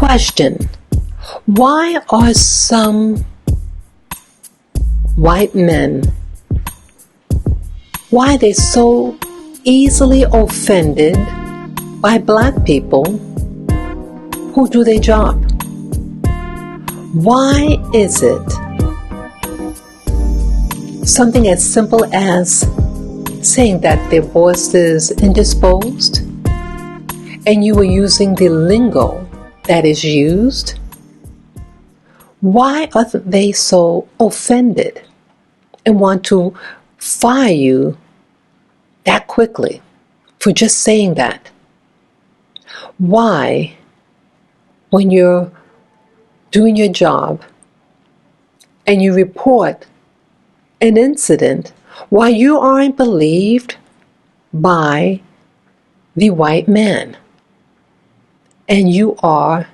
Question: why are some white men, why are they so easily offended by black people who do their job? Why is it something as simple as saying that their boss is indisposed and you were using the lingo that is used? Why are they so offended and want to fire you that quickly for just saying that? Why, when you're doing your job and you report an incident, why you aren't believed by the white man and you are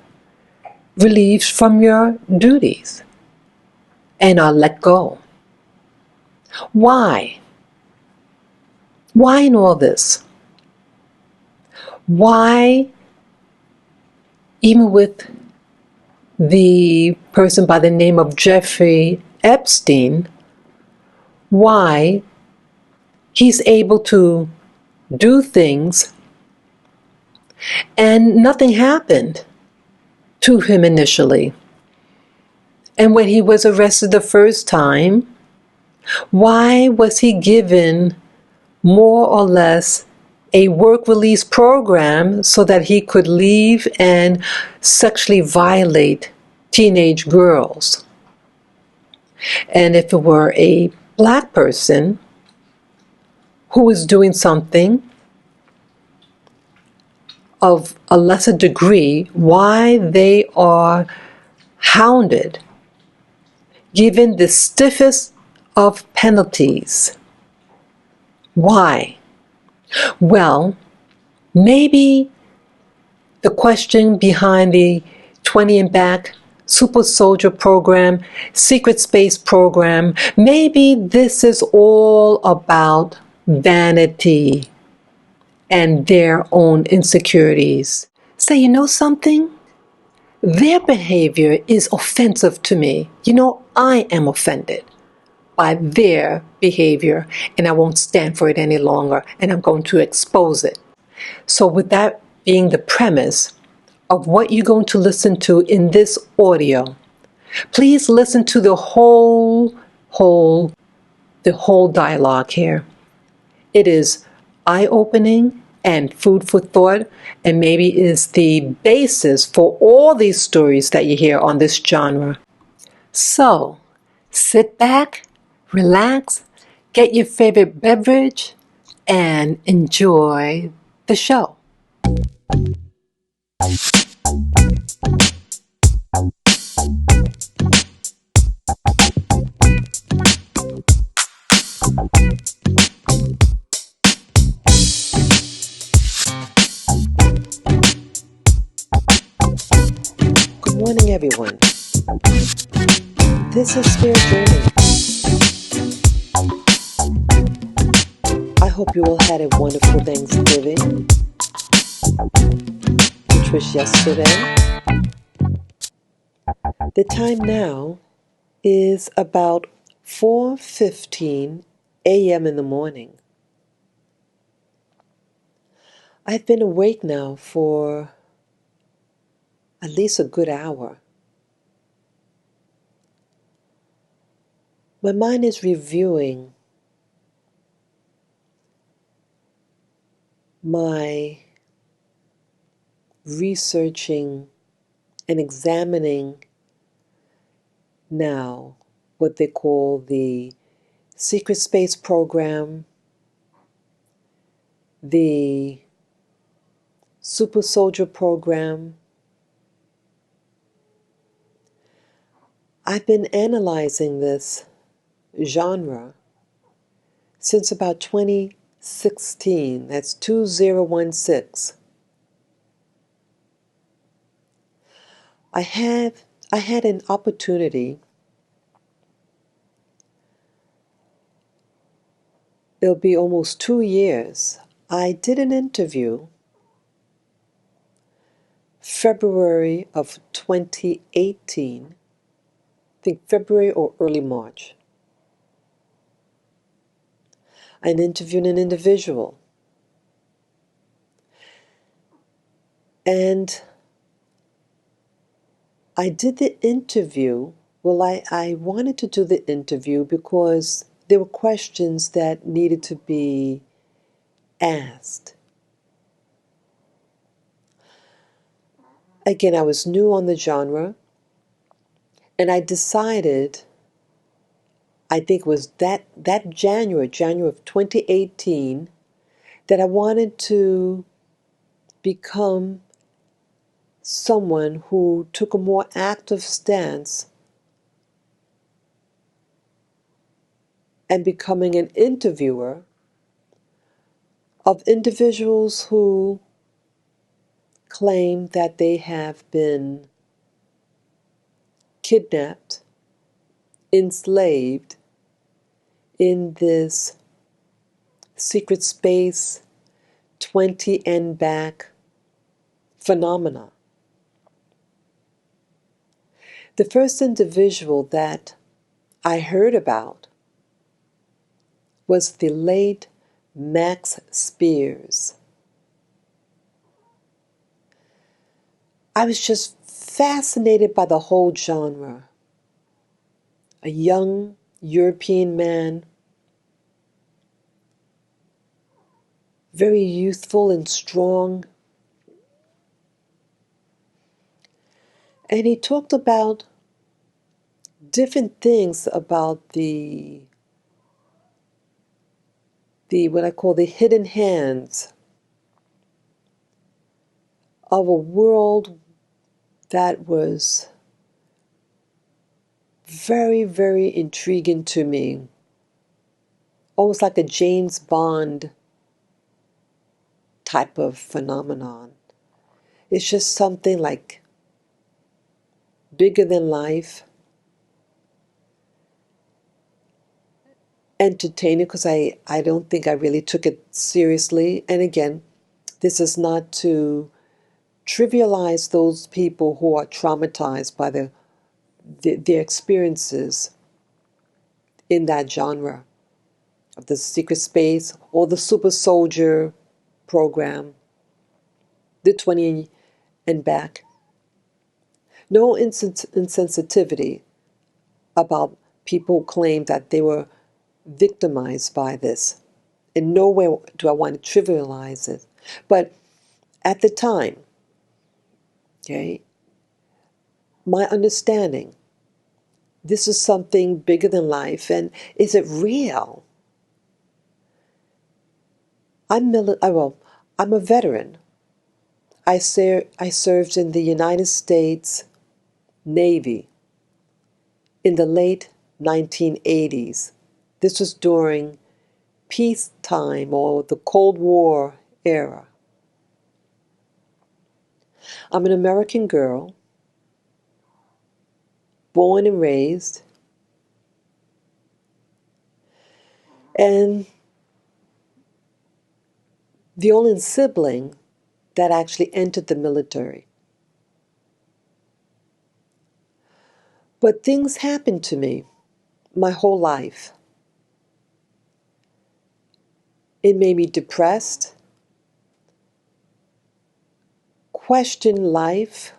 relieved from your duties and are let go? Why? Why in all this? Why, even with the person by the name of Jeffrey Epstein, why he's able to do things and nothing happened to him initially? And when he was arrested the first time, why was he given more or less a work release program so that he could leave and sexually violate teenage girls? And if it were a black person who was doing something of a lesser degree, why they are hounded, given the stiffest of penalties? Why? Well, maybe the question behind the 20 and back super soldier program, secret space program, maybe this is all about vanity and their own insecurities. Say, you know something? Their behavior is offensive to me. I am offended by their behavior, and I won't stand for it any longer, and I'm going to expose it. So with that being the premise of what you're going to listen to in this audio, please listen to the whole dialogue here. It is eye-opening and food for thought, and maybe is the basis for all these stories that you hear on this genre. So, sit back, relax, get your favorite beverage, and enjoy the show. Good morning, everyone. This is Spirit Journey. I hope you all had a wonderful Thanksgiving, which was yesterday. The time now is about 4:15 a.m. in the morning. I've been awake now for at least a good hour. My mind is reviewing my researching and examining now what they call the secret space program, the super soldier program. I've been analyzing this genre since about 2016. That's 2016. I had an opportunity. It'll be almost 2 years. I did an interview February of 2018, I think February or early March. I interviewed an individual. And I did the interview. Well, I wanted to do the interview because there were questions that needed to be asked. Again, I was new on the genre, and I decided, I think it was that January of 2018, that I wanted to become someone who took a more active stance and becoming an interviewer of individuals who claim that they have been kidnapped, enslaved in this secret space 20 and back phenomena. The first individual that I heard about was the late Max Spears. I was just fascinated by the whole genre. A young European man, very youthful and strong. And he talked about different things about the what I call the hidden hands of a world that was very, very intriguing to me. Almost like a James Bond type of phenomenon. It's just something like bigger than life, entertaining, because I don't think I really took it seriously. And again, this is not to trivialize those people who are traumatized by their experiences in that genre of the secret space or the super soldier program, the 20 and back. No insensitivity about people who claim that they were victimized by this. In no way do I want to trivialize it. But at the time, okay, my understanding, this is something bigger than life, and is it real? I'm a veteran. I served in the United States Navy in the late 1980s. This was during peacetime or the Cold War era. I'm an American girl, born and raised, and the only sibling that actually entered the military. But things happened to me my whole life. It made me depressed, question life.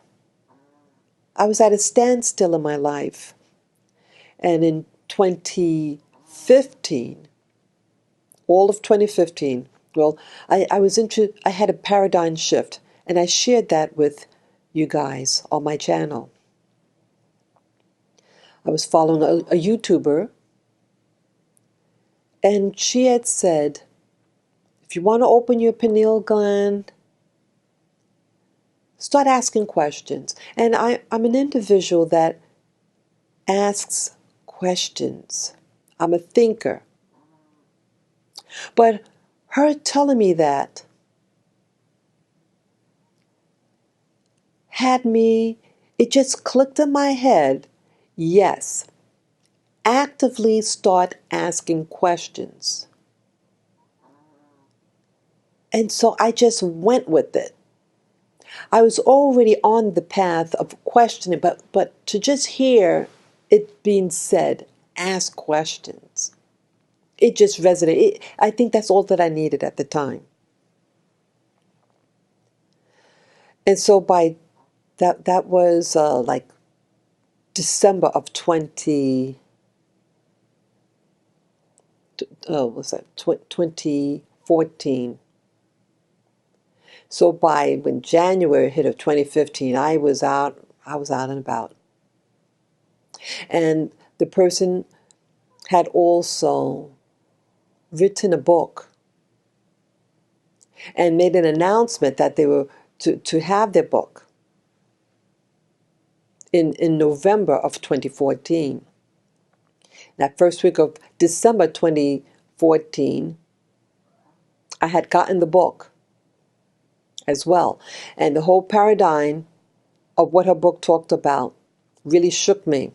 I was at a standstill in my life. And in 2015, all of 2015, well, I had a paradigm shift, and I shared that with you guys on my channel. I was following a YouTuber, and she had said, if you want to open your pineal gland, start asking questions. And I'm an individual that asks questions. I'm a thinker. But her telling me that it just clicked in my head. Yes, actively start asking questions. And so I just went with it. I was already on the path of questioning, but to just hear it being said, ask questions, it just resonated. I think that's all that I needed at the time. And so by that was like December of 2014. So by when January hit of 2015, I was out and about. And the person had also written a book and made an announcement that they were to have their book in November of 2014. That first week of December 2014, I had gotten the book as well. And the whole paradigm of what her book talked about really shook me.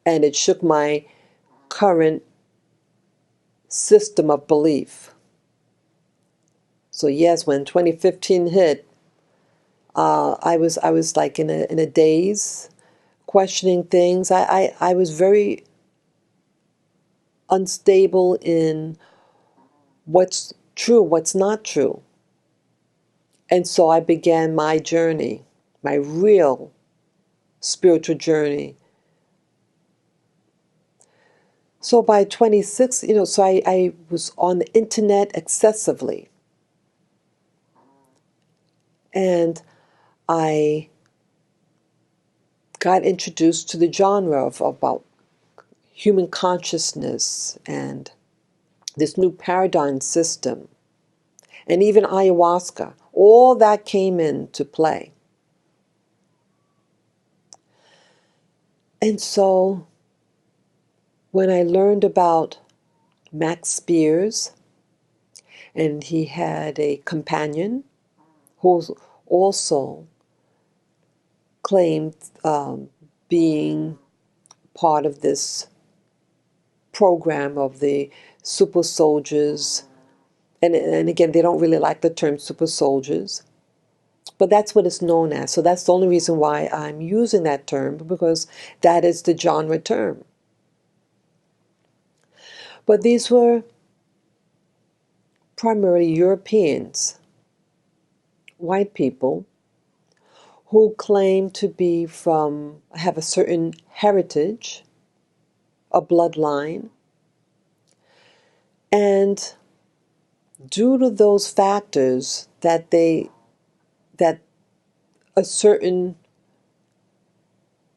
And it shook my current system of belief. So yes, when 2015 hit, I was like in a daze, questioning things. I was very unstable in what's true, what's not true. And so I began my journey, my real spiritual journey. So by 26, so I was on the internet excessively. And I got introduced to the genre of about human consciousness and this new paradigm system, and even ayahuasca. All that came into play. And so when I learned about Max Spears, and he had a companion who also claimed being part of this program of the super soldiers. And again, they don't really like the term super soldiers, but that's what it's known as. So that's the only reason why I'm using that term, because that is the genre term. But these were primarily Europeans, white people, who claim to be have a certain heritage, a bloodline, and due to those factors that a certain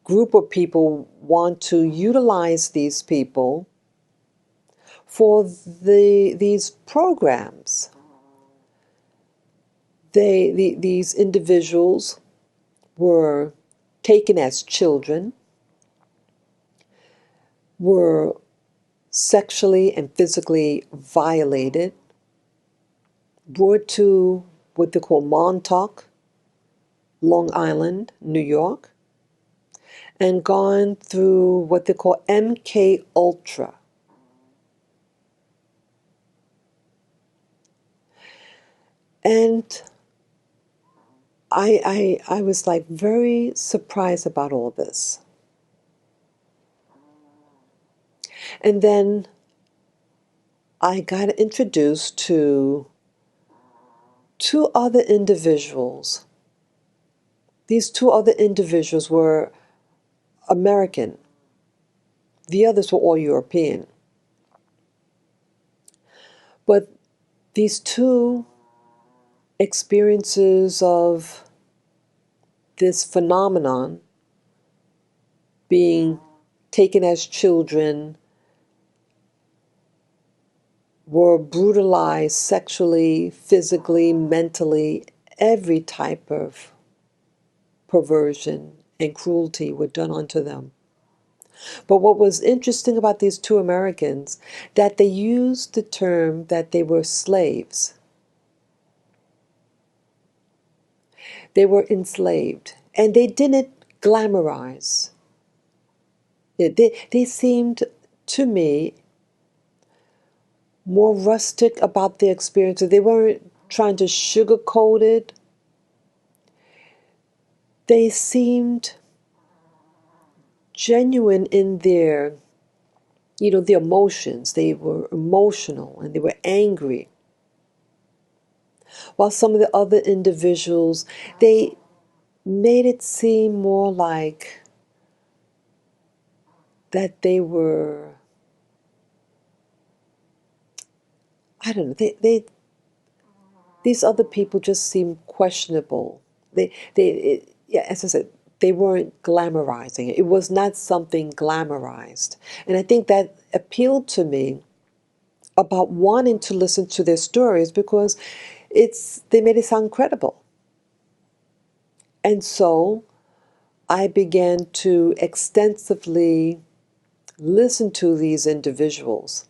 group of people want to utilize these people for these programs. These individuals were taken as children, were sexually and physically violated, brought to what they call Montauk, Long Island, New York, and gone through what they call MK Ultra. And I was like very surprised about all this. And then I got introduced to two other individuals. These two other individuals were American. The others were all European. But these two experiences of this phenomenon, being taken as children, were brutalized sexually, physically, mentally, every type of perversion and cruelty were done unto them. But what was interesting about these two Americans, that they used the term that they were slaves. They were enslaved, and they didn't glamorize. They seemed to me more rustic about their experiences. They weren't trying to sugarcoat it. they seemed genuine in their, the emotions. They were emotional and they were angry. While some of the other individuals, they made it seem more like that they were, I don't know, these other people just seemed questionable. Yeah, as I said, they weren't glamorizing it. It was not something glamorized. And I think that appealed to me about wanting to listen to their stories because they made it sound credible. And so I began to extensively listen to these individuals.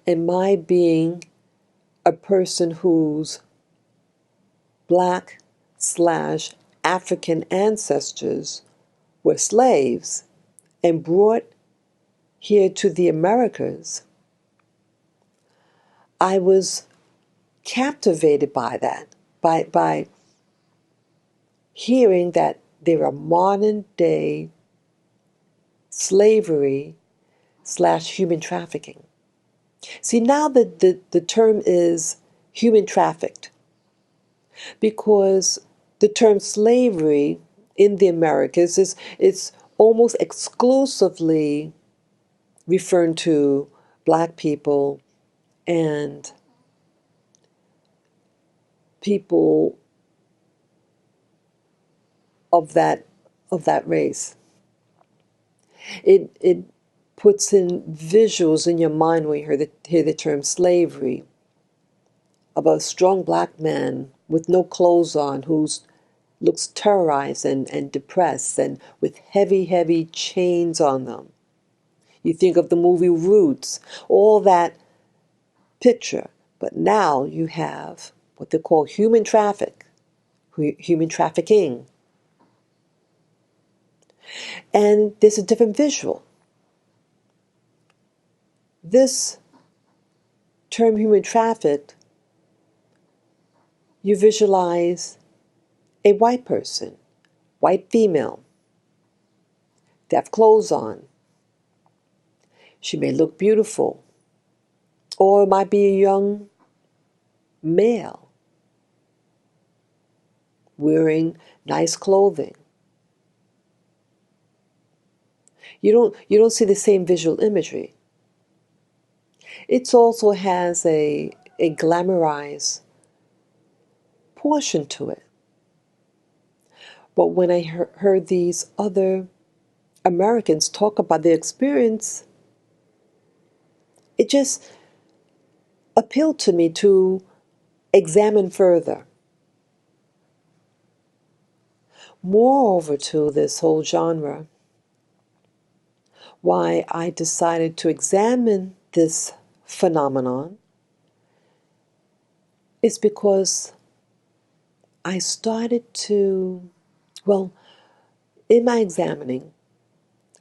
And my being a person whose Black/African ancestors were slaves and brought here to the Americas, I was captivated by that, by hearing that there are modern day slavery/human trafficking. See, now the term is human trafficked because the term slavery in the Americas it's almost exclusively referring to Black people and people of that race. It puts in visuals in your mind when you hear the term slavery of a strong Black man with no clothes on who looks terrorized and depressed and with heavy chains on them. You think of the movie Roots, all that picture. But now you have what they call human trafficking. And there's a different visual. This term human trafficked, you visualize a white person, white female. They have clothes on. She may look beautiful. Or it might be a young male wearing nice clothing. You don't see the same visual imagery. It also has a glamorized portion to it. But when I heard these other Americans talk about their experience, it just appealed to me to examine further. Moreover to this whole genre, why I decided to examine this phenomenon is because I started to, well, in my examining,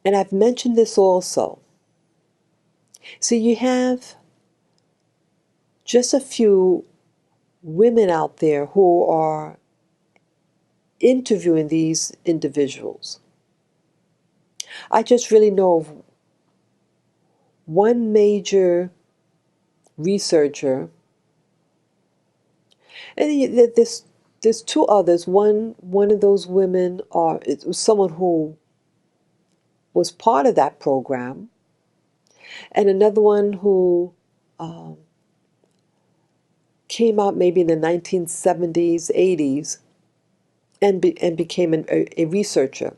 and I've mentioned this also. So you have just a few women out there who are interviewing these individuals. I just really know of one major researcher, and there's two others. One of those women it was someone who was part of that program, and another one who came out maybe in the 1970s, 80s, and became a researcher.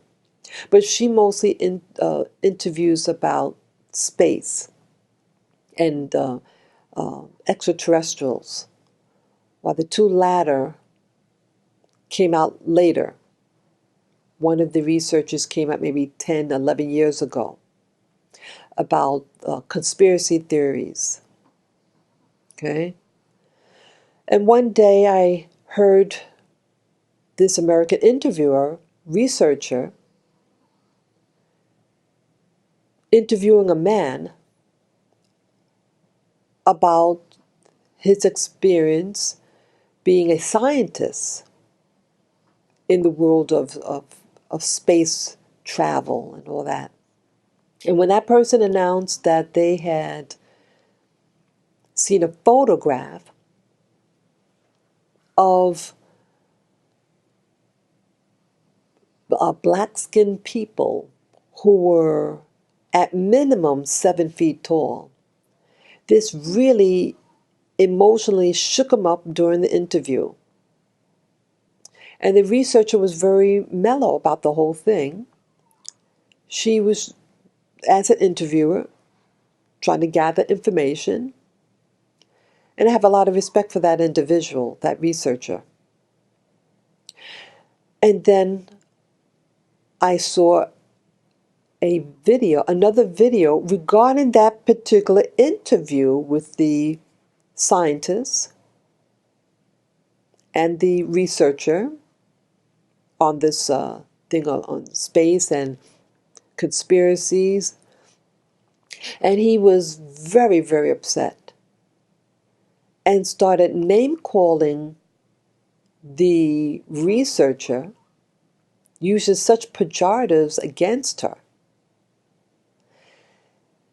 But she mostly interviews about space and extraterrestrials, while the two latter came out later. One of the researchers came out maybe 10, 11 years ago about conspiracy theories. Okay? And one day I heard this American researcher, interviewing a man about his experience being a scientist in the world of space travel and all that. And when that person announced that they had seen a photograph of black-skinned people who were at minimum 7 feet tall, this really emotionally shook him up during the interview. And the researcher was very mellow about the whole thing. She was, as an interviewer, trying to gather information. And I have a lot of respect for that individual, that researcher. And then I saw another video regarding that particular interview with the scientist and the researcher on this thing on space and conspiracies. And he was very, very upset and started name-calling the researcher, using such pejoratives against her.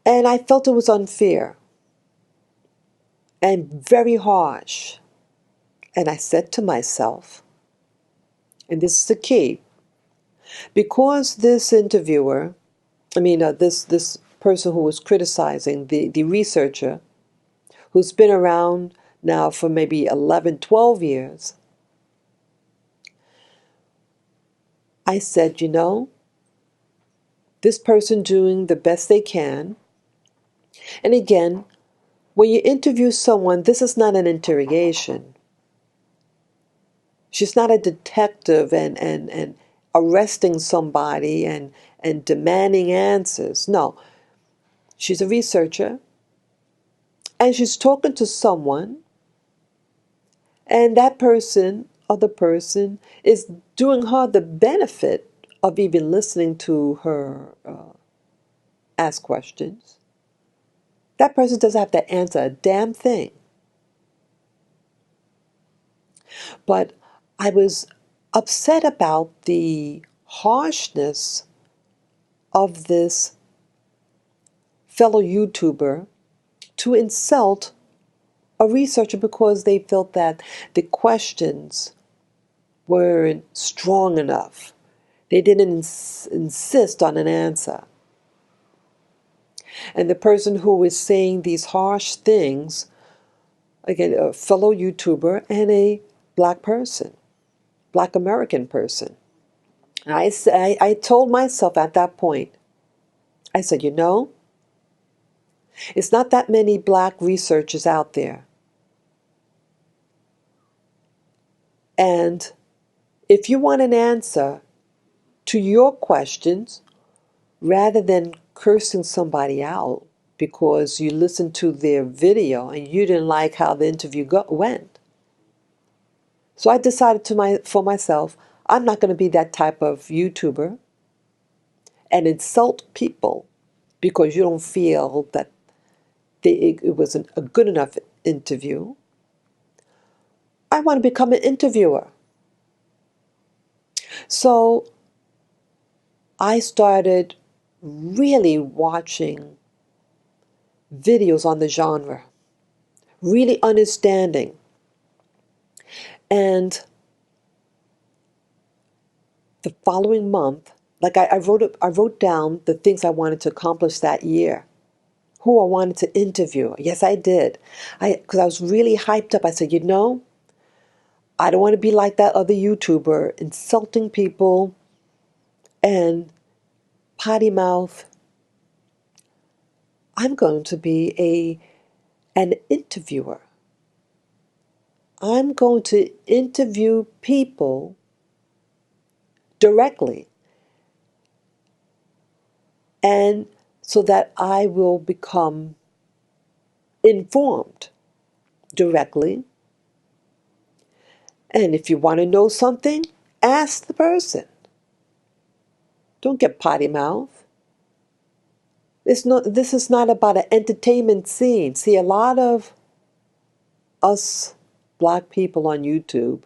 And I felt it was unfair and very harsh. And I said to myself, and this is the key, because this interviewer, this person who was criticizing the researcher, who's been around now for maybe 11, 12 years, I said, this person doing the best they can. And again, when you interview someone, this is not an interrogation. She's not a detective and arresting somebody and demanding answers. No, she's a researcher, and she's talking to someone, and that person, other person, is doing her the benefit of even listening to her ask questions. That person doesn't have to answer a damn thing. But I was upset about the harshness of this fellow YouTuber to insult a researcher because they felt that the questions weren't strong enough. They didn't insist on an answer. And the person who was saying these harsh things, again, a fellow YouTuber and a black person, black American person. And I told myself at that point, I said, it's not that many black researchers out there. And if you want an answer to your questions, rather than cursing somebody out because you listened to their video and you didn't like how the interview went. So I decided for myself, I'm not going to be that type of YouTuber and insult people because you don't feel that it wasn't a good enough interview. I want to become an interviewer. So I started really watching videos on the genre, really understanding. And the following month, I wrote down the things I wanted to accomplish that year, who I wanted to interview. Yes, I did. Because I was really hyped up. I said, I don't want to be like that other YouTuber, insulting people and potty mouth. I'm going to be an interviewer. I'm going to interview people directly, and so that I will become informed directly. And if you want to know something, ask the person. Don't get potty mouth. This is not about an entertainment scene. See, a lot of us black people on YouTube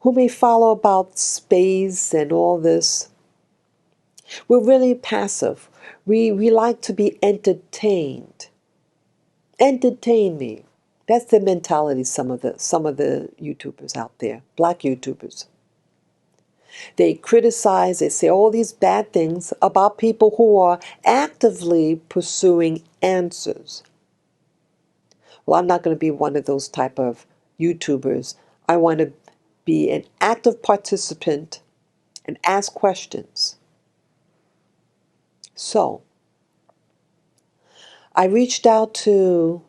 who may follow about space and all this, we're really passive. We like to be entertained. Entertain me. That's the mentality some of the YouTubers out there, black YouTubers. They criticize, they say all these bad things about people who are actively pursuing answers. Well, I'm not going to be one of those type of YouTubers. I want to be an active participant and ask questions. So, I reached out to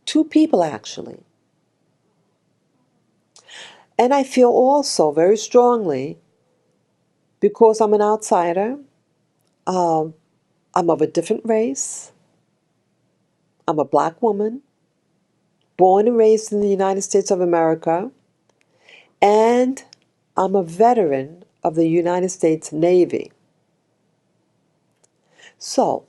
2 people actually. And I feel also very strongly, because I'm an outsider, I'm of a different race, I'm a black woman, born and raised in the United States of America, and I'm a veteran of the United States Navy. So,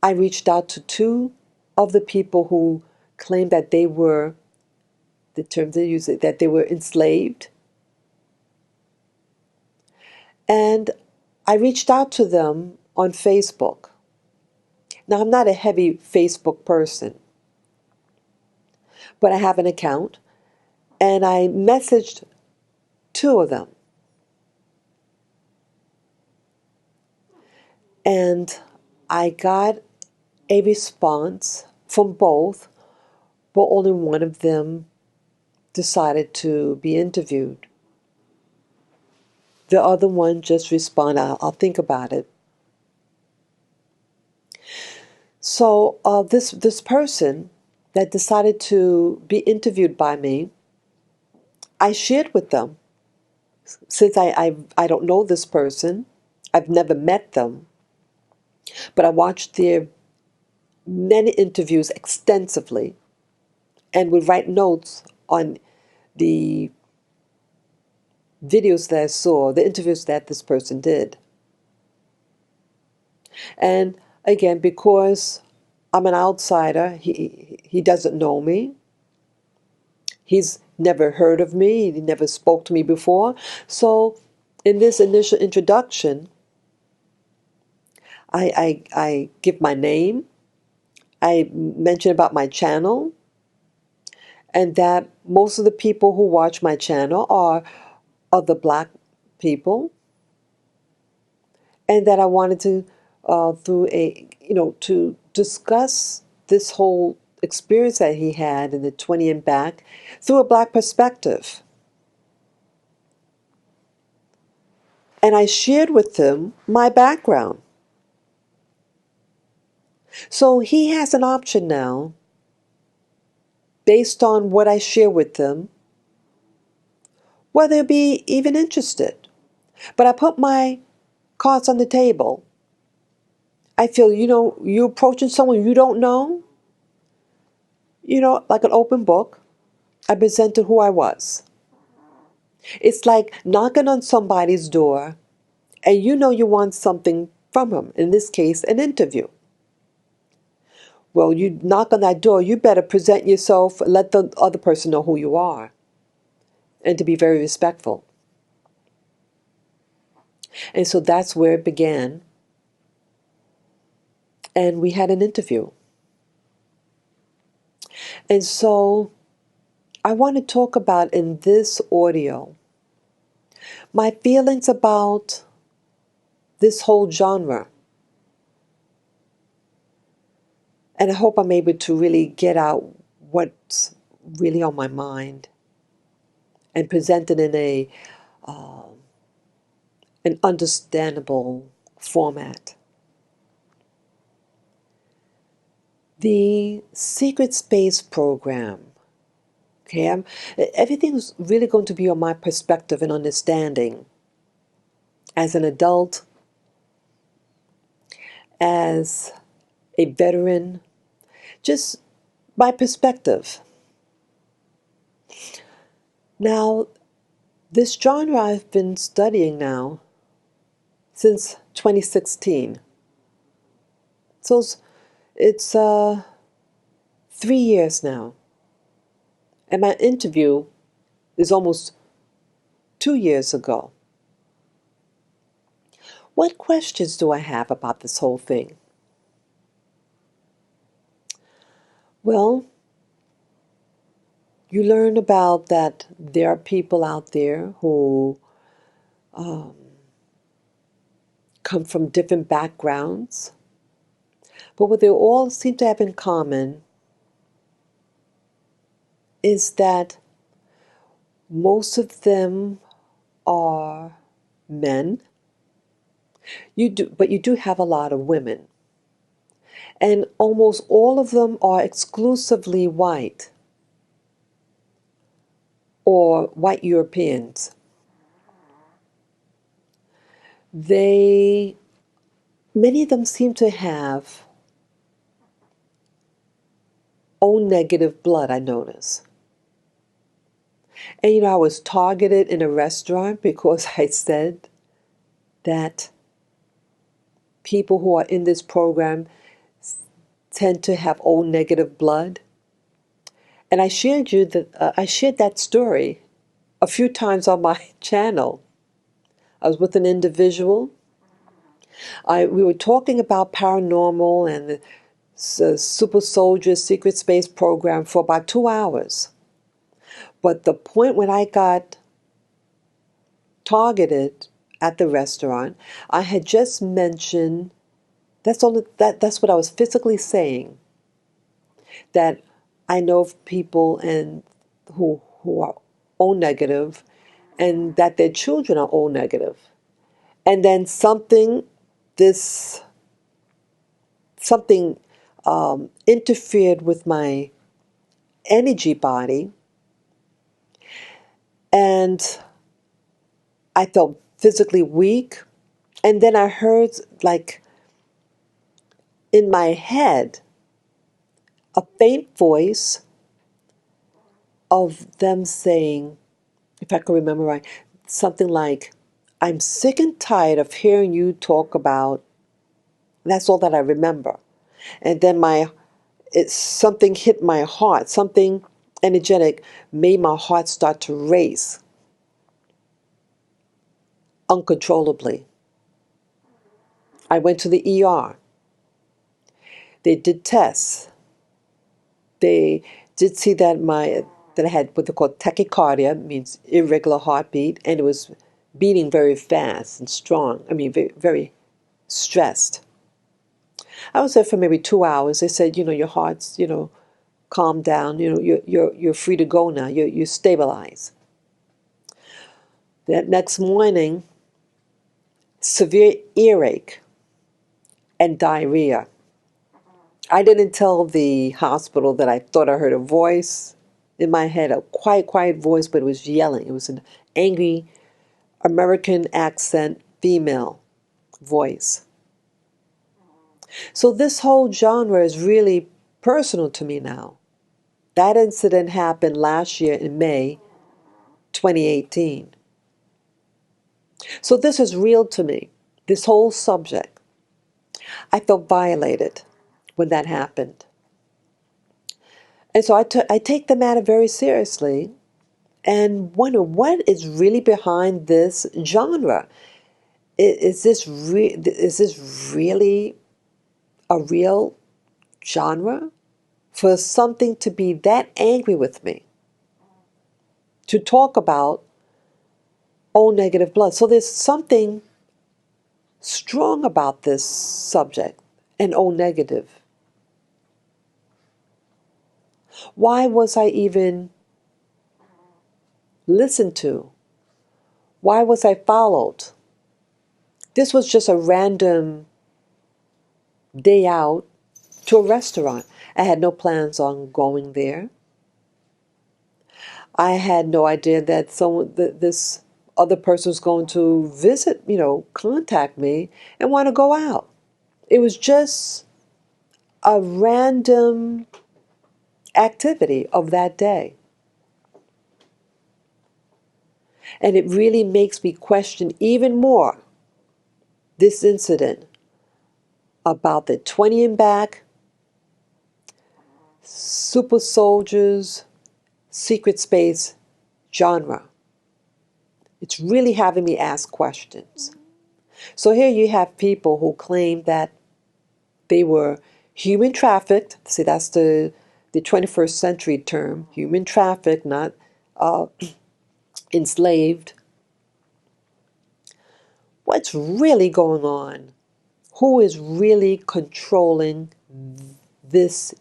I reached out to 2 of the people who claimed that they were, the term they use, that they were enslaved. And I reached out to them on Facebook. Now, I'm not a heavy Facebook person, but I have an account, and I messaged 2 of them. And I got a response from both, but only one of them decided to be interviewed. The other one just responded, I'll think about it. So this person that decided to be interviewed by me, I shared with them. Since I don't know this person, I've never met them, but I watched their many interviews extensively and would write notes on the videos that I saw, the interviews that this person did. And again, because I'm an outsider, he doesn't know me. He's never heard of me. He never spoke to me before. So in this initial introduction, I give my name. I mention about my channel, and that most of the people who watch my channel are other black people, and that I wanted to, to discuss this whole experience that he had in the 20 and back through a black perspective. And I shared with him my background. So he has an option now, based on what I share with him, whether he'll be even interested. But I put my cards on the table. I feel, you're approaching someone you don't know, like an open book. I presented who I was. It's like knocking on somebody's door and you want something from him, in this case, an interview. Well, you knock on that door, you better present yourself, let the other person know who you are, and to be very respectful. And so that's where it began. And we had an interview. And so I want to talk about in this audio my feelings about this whole genre. And I hope I'm able to really get out what's really on my mind and present it in an understandable format. The Secret Space program. Okay, everything's really going to be on my perspective and understanding as an adult, as a veteran, just my perspective. Now, this genre I've been studying now since 2016. So it's 3 years now. And my interview is almost 2 years ago. What questions do I have about this whole thing? Well, you learn about that there are people out there who come from different backgrounds, but what they all seem to have in common is that most of them are men. But you do have a lot of women. And almost all of them are exclusively white or white Europeans. Many of them seem to have O negative blood, I notice. And I was targeted in a restaurant because I said that people who are in this program tend to have O negative blood. And I shared that story a few times on my channel. I was with an individual. We were talking about paranormal and the super soldier secret space program for about 2 hours. But the point when I got targeted at the restaurant, I had just mentioned, that's what I was physically saying, that I know of people who are O negative and that their children are O negative. And then something interfered with my energy body, and I felt physically weak. And then I heard, like, in my head, a faint voice of them saying, if I can remember right, something like, "I'm sick and tired of hearing you talk about," that's all that I remember. And then something hit my heart, something energetic made my heart start to race uncontrollably. I went to the ER. They did tests. They did see that I had what they call tachycardia, means irregular heartbeat, and it was beating very fast and strong. I mean, very, very stressed. I was there for maybe 2 hours. They said, your heart's, calm down. You're free to go now. You stabilize. That next morning, severe earache and diarrhea. I didn't tell the hospital that I thought I heard a voice in my head, a quiet voice, but it was yelling. It was an angry American accent female voice. So this whole genre is really personal to me now. That incident happened last year in May 2018. So this is real to me, this whole subject. I felt violated when that happened. And so I take the matter very seriously and wonder what is really behind this genre. Is this really a real genre? For something to be that angry with me, to talk about O negative blood. So there's something strong about this subject and O negative. Why was I even listened to? Why was I followed? This was just a random day out to a restaurant. I had no plans on going there. I had no idea that this other person was going to visit, contact me and want to go out. It was just a random activity of that day. And it really makes me question even more this incident about the 20 and back, super soldiers, secret space genre. It's really having me ask questions. So here you have people who claim that they were human trafficked. See, that's the 21st century term, human trafficked, not enslaved. What's really going on? Who is really controlling this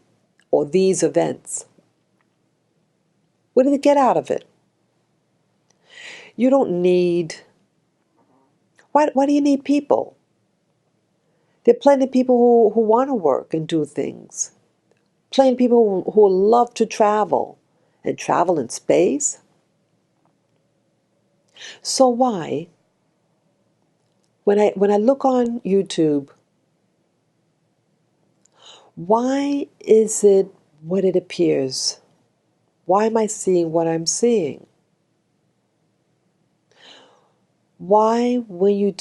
or these events? What do they get out of it? You don't need... Why do you need people? There are plenty of people who want to work and do things. Plenty of people who love to travel and travel in space. So why, when I look on YouTube, why is it what it appears? Why am I seeing what I'm seeing? Why, when you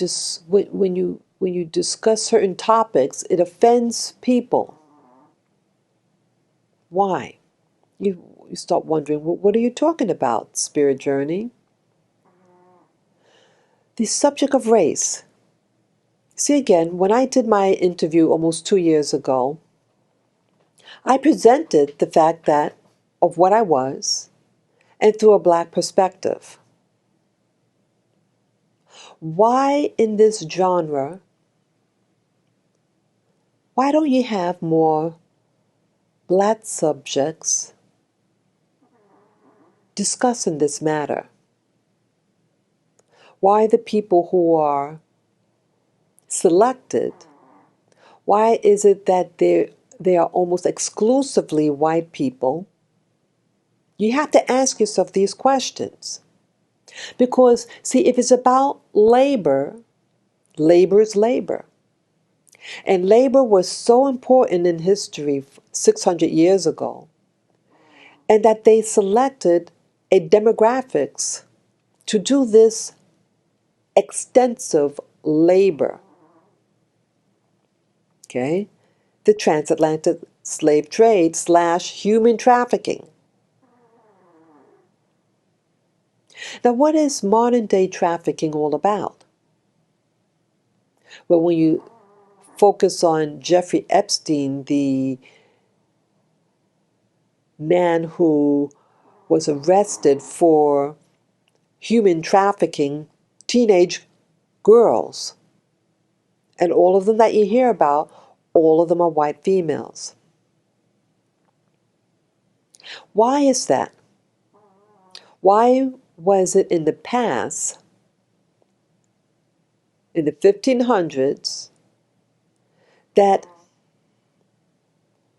discuss certain topics, it offends people? Why? You start wondering, what are you talking about, Spirit Journey? The subject of race. See, again, when I did my interview almost 2 years ago, I presented the fact that of what I was, and through a black perspective. Why in this genre, why don't you have more black subjects discussing this matter? Why the people who are selected, why is it that they are almost exclusively white people? You have to ask yourself these questions. Because, see, if it's about labor, labor is labor. And labor was so important in history 600 years ago, and that they selected a demographics to do this extensive labor. Okay? The transatlantic slave trade / human trafficking. Now, what is modern day trafficking all about? Well, when you focus on Jeffrey Epstein, the man who was arrested for human trafficking teenage girls, and all of them that you hear about, all of them are white females. Why is that? Why was it in the past, in the 1500s, that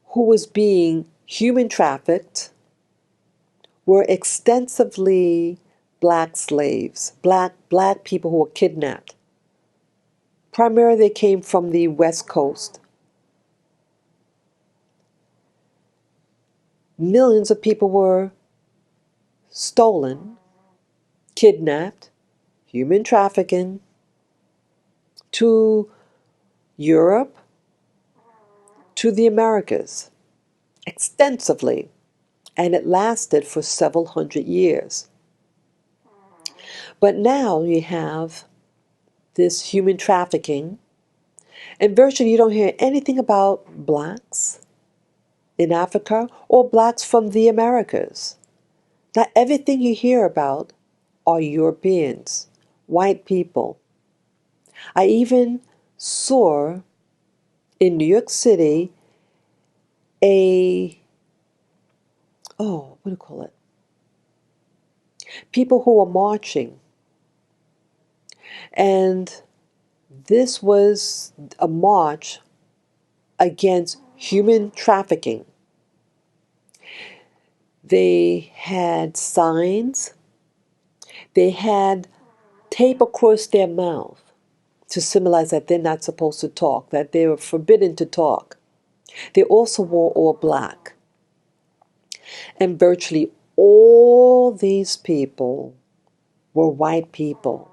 who was being human trafficked were extensively black slaves, black people who were kidnapped? Primarily they came from the West Coast. Millions of people were stolen, kidnapped, human trafficking, to Europe, to the Americas, extensively, and it lasted for several hundred years. But now you have this human trafficking, and virtually you don't hear anything about blacks in Africa or blacks from the Americas. Not everything you hear about are Europeans, white people. I even saw in New York City what do you call it? People who were marching. And this was a march against human trafficking. They had signs. They had tape across their mouth to symbolize that they're not supposed to talk, that they were forbidden to talk. They also wore all black. And virtually all these people were white people,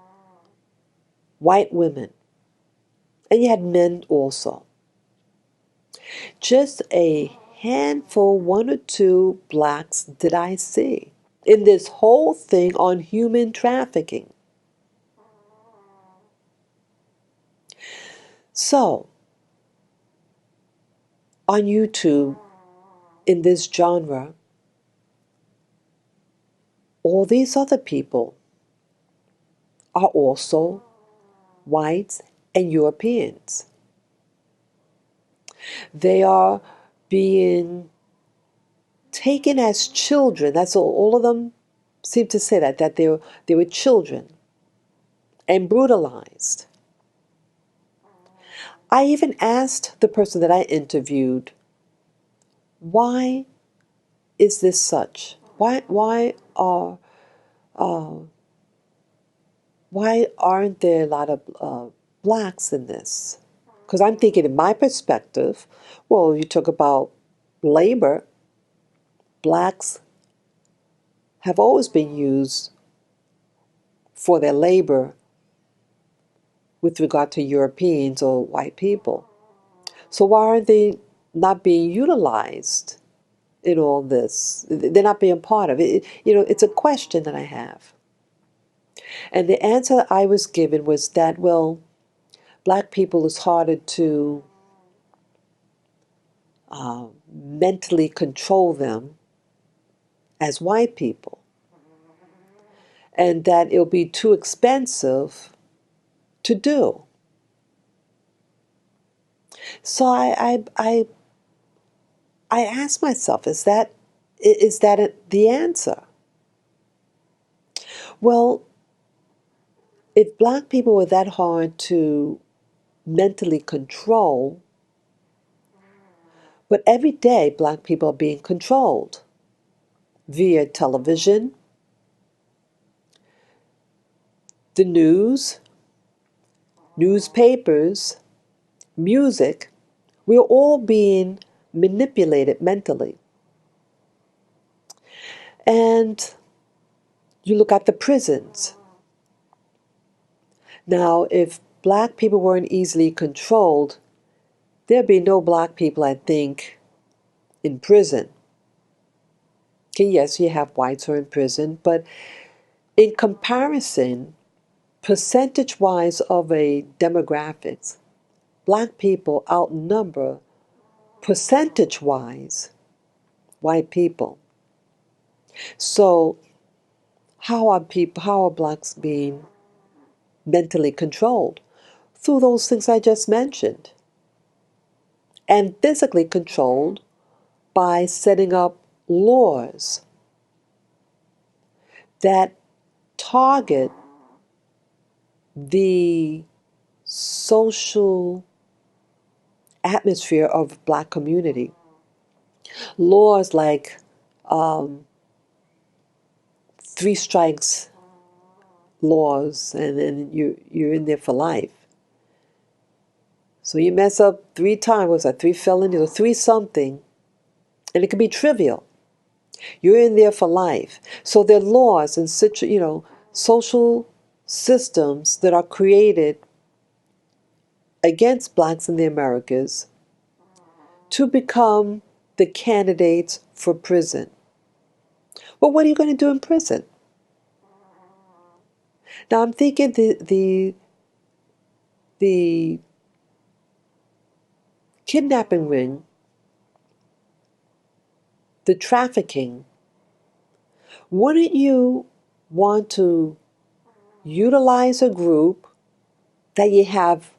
white women, and you had men also. Just a handful, one or two blacks did I see in this whole thing on human trafficking. So, on YouTube, in this genre, all these other people are also whites and Europeans. They are being taken as children. That's all of them seem to say that they were children and brutalized. I even asked the person that I interviewed, why is this such? Why aren't there a lot of blacks in this? Because I'm thinking, in my perspective, well, you talk about labor, blacks have always been used for their labor with regard to Europeans or white people. So why aren't they not being utilized in all this? They're not being part of it. It's a question that I have. And the answer I was given was that, well, black people is harder to mentally control them as white people, and that it'll be too expensive to do. So I asked myself, is that the answer? Well, if black people were that hard to mentally control, but every day black people are being controlled via television, the news, newspapers, music, we're all being manipulated mentally. And you look at the prisons. Now, if black people weren't easily controlled, there'd be no black people, I think, in prison. Okay, yes, you have whites who are in prison, but in comparison, percentage-wise of a demographics, black people outnumber, percentage-wise, white people. So how are blacks being mentally controlled? Through those things I just mentioned. And physically controlled by setting up laws that target the social atmosphere of black community. Laws like 3 strikes laws, and then you're in there for life. So you mess up 3 times, what's that, 3 felonies or 3 something, and it can be trivial. You're in there for life. So there are laws and social systems that are created against blacks in the Americas to become the candidates for prison. Well, what are you going to do in prison? Now I'm thinking the kidnapping ring, the trafficking, wouldn't you want to utilize a group that you have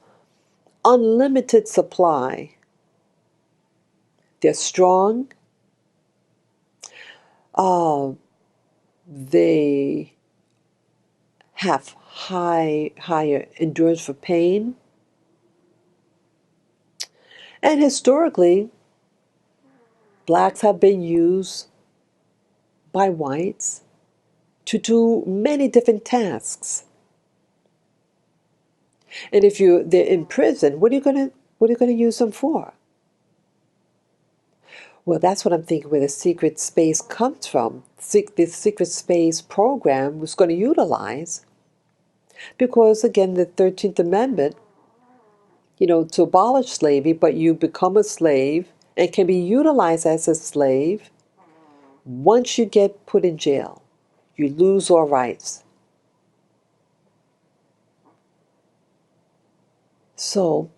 unlimited supply? They're strong. They have higher endurance for pain. And historically, blacks have been used by whites to do many different tasks. And if they're in prison, what are you going to use them for? Well, that's what I'm thinking where the secret space comes from. This secret space program was going to utilize, because again, the 13th Amendment, to abolish slavery, but you become a slave and can be utilized as a slave once you get put in jail. You lose all rights. So,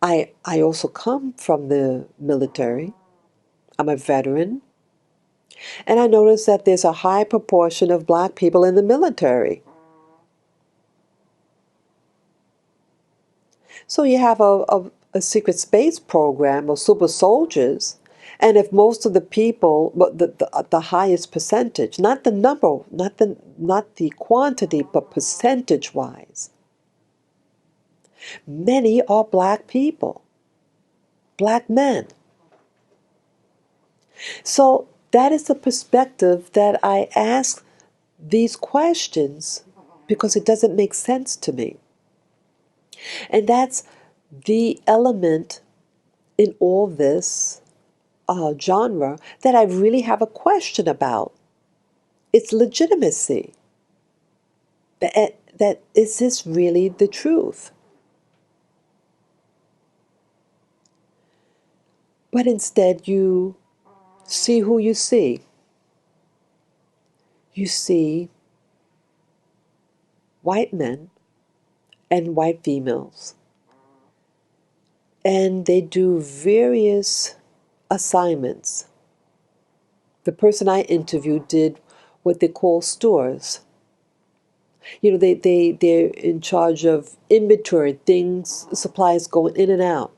I also come from the military. I'm a veteran. And I notice that there's a high proportion of black people in the military. So you have a secret space program of super soldiers, and if most of the people, but the highest percentage, not the number, not the quantity, but percentage wise, many are black people, black men. So that is the perspective that I ask these questions, because it doesn't make sense to me. And that's the element in all this genre that I really have a question about. Its legitimacy. That is this really the truth? But instead you see who you see. You see white men and white females. And they do various assignments. The person I interviewed did what they call stores. They're in charge of inventory, things, supplies going in and out.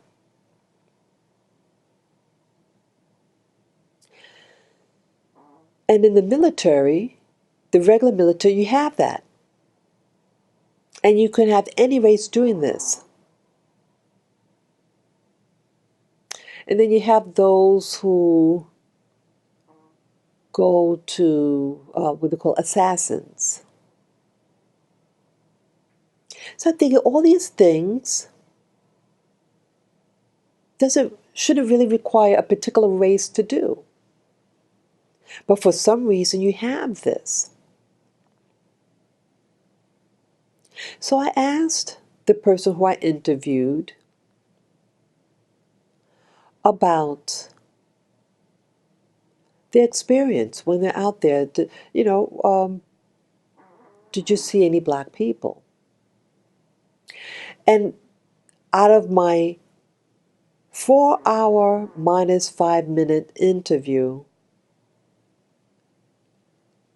And in the military, the regular military, you have that. And you can have any race doing this. And then you have those who go to what they call assassins. So I'm thinking all these things shouldn't really require a particular race to do. But for some reason you have this. So I asked the person who I interviewed about their experience when they're out there. Did you see any black people? And out of my 4-hour minus 5-minute interview,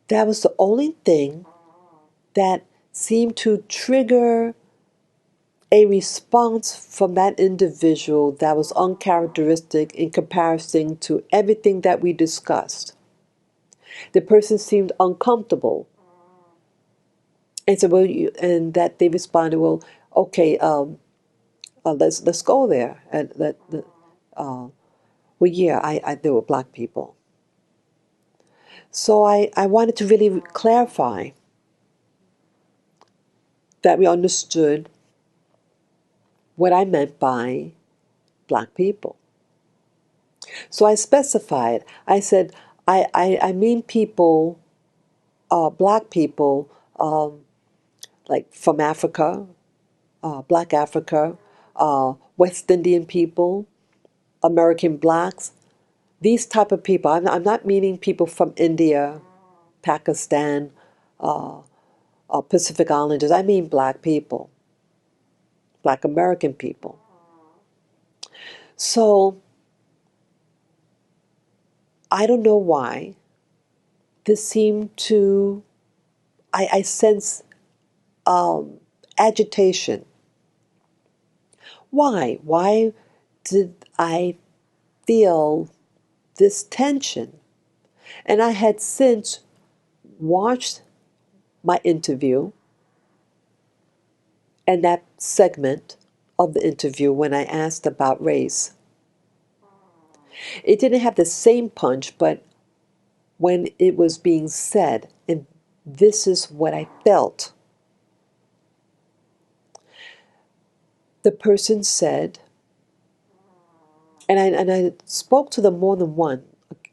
that was the only thing that seemed to trigger a response from that individual that was uncharacteristic in comparison to everything that we discussed. The person seemed uncomfortable. And so, and that they responded, well, okay, let's go there. And there were black people. So I wanted to really clarify that we understood what I meant by black people. So I specified, I said, I mean people, black people, like from Africa, black Africa, West Indian people, American blacks, these type of people. I'm not meaning people from India, Pakistan, Pacific Islanders. I mean black people, black American people. So I don't know why this seemed to, I sense agitation. Why? Why did I feel this tension? And I had since watched my interview and that segment of the interview when I asked about race. It didn't have the same punch, but when it was being said, and this is what I felt. The person said, and I spoke to them more than one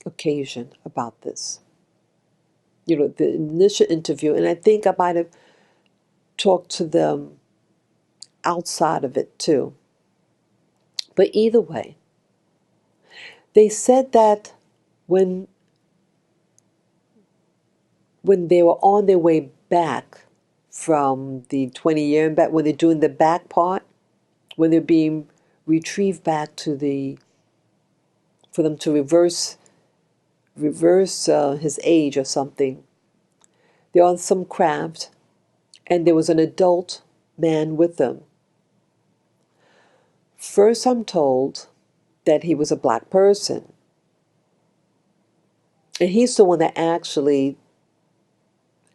occasion about this. The initial interview, and I think I might have talked to them outside of it too. But either way, They said that when they were on their way back from the 20-year back, when they're doing the back part, when they're being retrieved back to for them to reverse his age or something, they're on some craft, and there was an adult man with them. First, I'm told that he was a black person, and he's the one that actually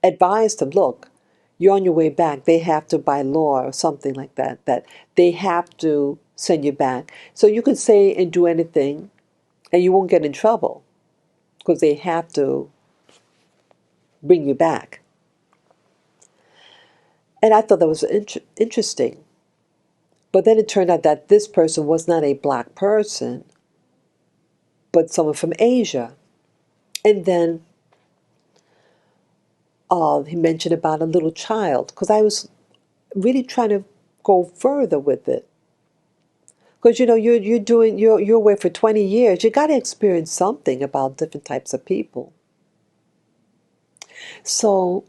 advised them, look, you're on your way back. They have to, by law or something like that, that they have to send you back. So you can say and do anything, and you won't get in trouble, because they have to bring you back. And I thought that was interesting. But then it turned out that this person was not a black person, but someone from Asia. And then he mentioned about a little child, because I was really trying to go further with it. Because you're doing your way for 20 years, you got to experience something about different types of people. So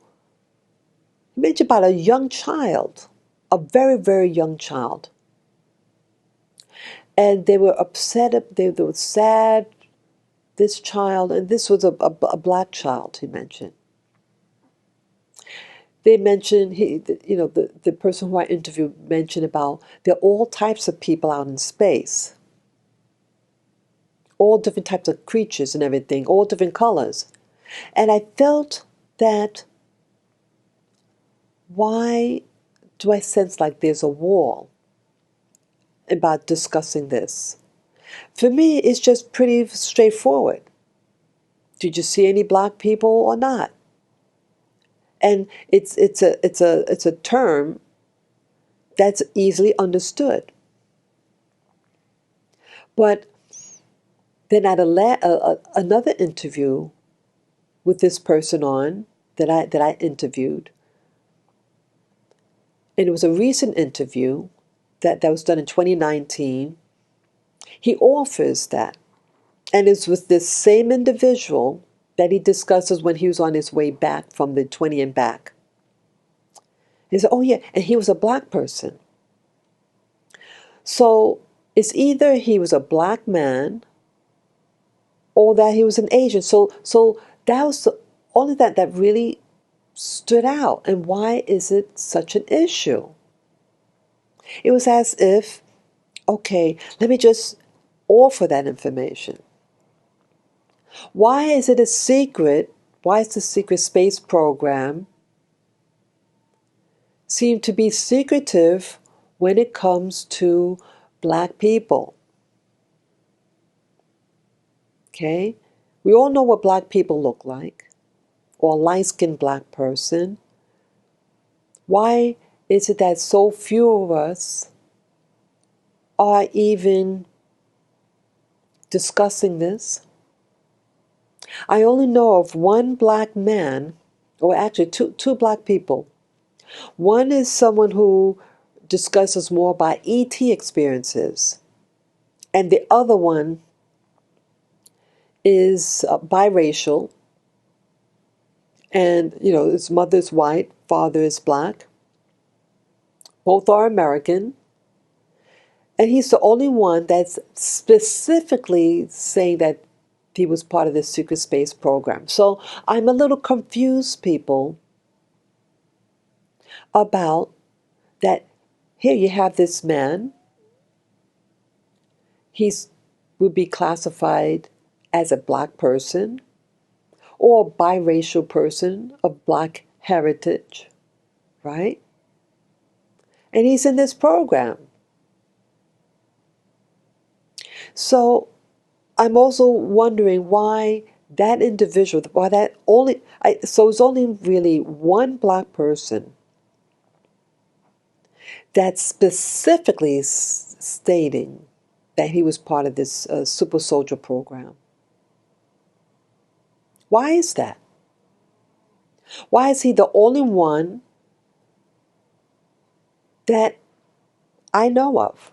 he mentioned about a young child, a very, very young child. And they were upset, they were sad, this child, and this was a black child, he mentioned. They mentioned, the person who I interviewed mentioned about there are all types of people out in space. All different types of creatures and everything, all different colors. And I felt that, why do I sense like there's a wall about discussing this? For me, it's just pretty straightforward. Did you see any black people or not? And it's a term that's easily understood. But then at another interview with this person on that I interviewed, and it was a recent interview that was done in 2019, he offers that. And it's with this same individual that he discusses when he was on his way back from the 20 and back. He said, oh yeah, and he was a black person. So it's either he was a black man or that he was an Asian. So that was the only that really stood out. And why is it such an issue? It was as if, okay, let me just offer that information. Why is it a secret? Why is the secret space program seem to be secretive when it comes to black people? Okay? We all know what black people look like, or a light-skinned black person. Why is it that so few of us are even discussing this? I only know of one black man, or actually two black people. One is someone who discusses more about ET experiences, and the other one is biracial, and his mother's white, father is black. Both are American, and he's the only one that's specifically saying that he was part of this secret space program. So I'm a little confused, people, about that. Here you have this man. He's would be classified as a black person or a biracial person of black heritage, right? And he's in this program. So I'm also wondering why that individual, why that only, so it's only really one black person that's specifically stating that he was part of this super soldier program. Why is that? Why is he the only one that I know of?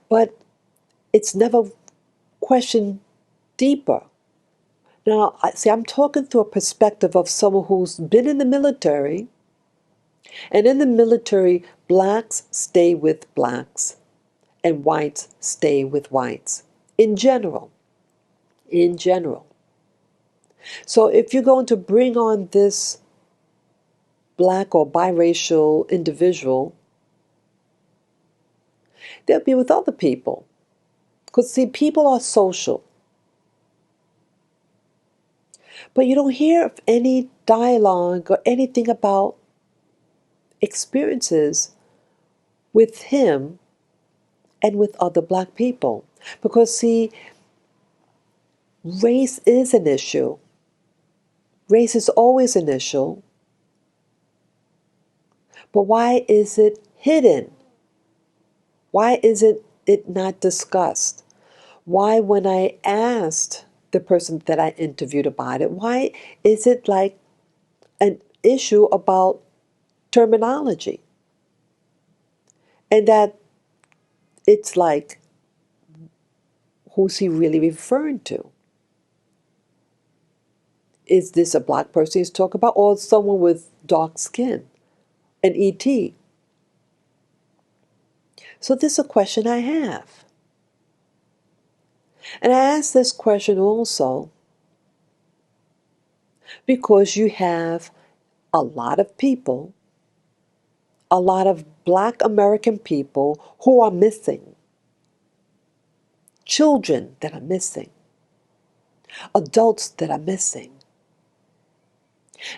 But it's never question deeper. Now, see, I'm talking through a perspective of someone who's been in the military, and in the military, blacks stay with blacks, and whites stay with whites. In general. In general. So if you're going to bring on this black or biracial individual, they'll be with other people. Because, see, people are social. But you don't hear of any dialogue or anything about experiences with him and with other black people. Because, see, race is an issue. Race is always an issue. But why is it hidden? Why is it not discussed? Why, when I asked the person that I interviewed about it, why is it like an issue about terminology? And that it's like, who's he really referring to? Is this a black person he's talking about, or someone with dark skin? An ET? So this is a question I have. And I ask this question also because you have a lot of people, a lot of black American people who are missing. Children that are missing. Adults that are missing.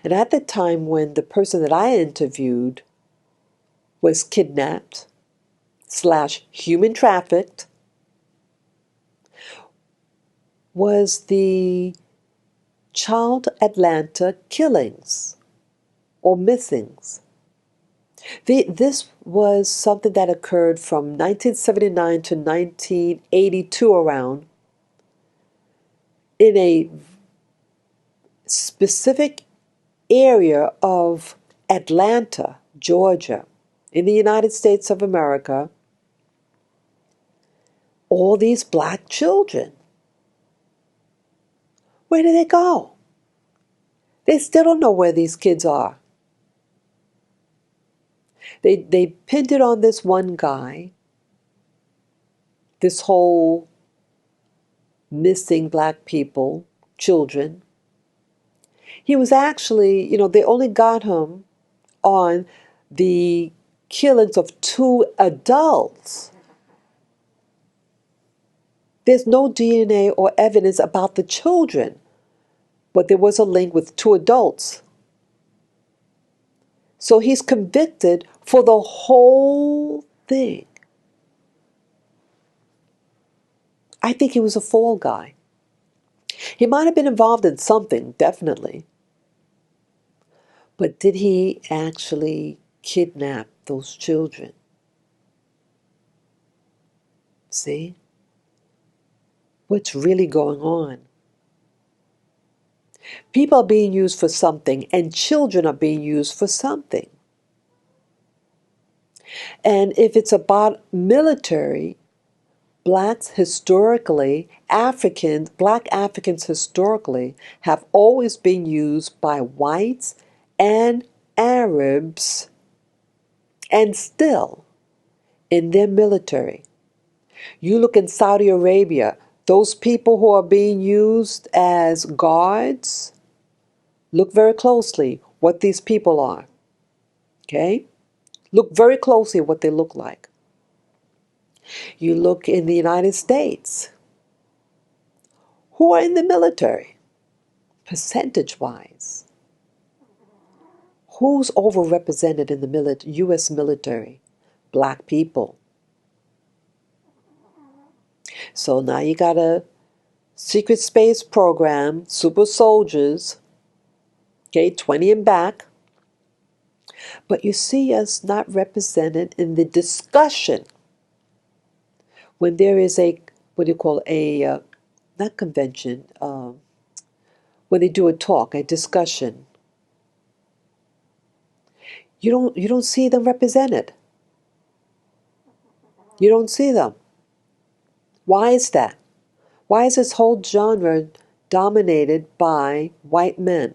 And at the time when the person that I interviewed was kidnapped / human trafficked, was the Child Atlanta killings or missings. This was something that occurred from 1979 to 1982 around in a specific area of Atlanta, Georgia, in the United States of America. All these black children. Where did they go? They still don't know where these kids are. They pinned it on this one guy, this whole missing black people, children. He was actually, they only got him on the killings of 2 adults. There's no DNA or evidence about the children, but there was a link with 2 adults. So he's convicted for the whole thing. I think he was a fall guy. He might have been involved in something, definitely. But did he actually kidnap those children? See? What's really going on? People are being used for something, and children are being used for something. And if it's about military, blacks historically, black Africans historically have always been used by whites and Arabs, and still in their military. You look in Saudi Arabia, those people who are being used as guards, look very closely what these people are. Okay? Look very closely at what they look like. You look in the United States, who are in the military, percentage-wise. Who's overrepresented in the U.S. military? Black people. So now you got a secret space program, super soldiers, okay, 20 and back. But you see us not represented in the discussion when there is a, what do you call, not convention, when they do a talk, a discussion. You don't see them represented. You don't see them. Why is that? Why is this whole genre dominated by white men?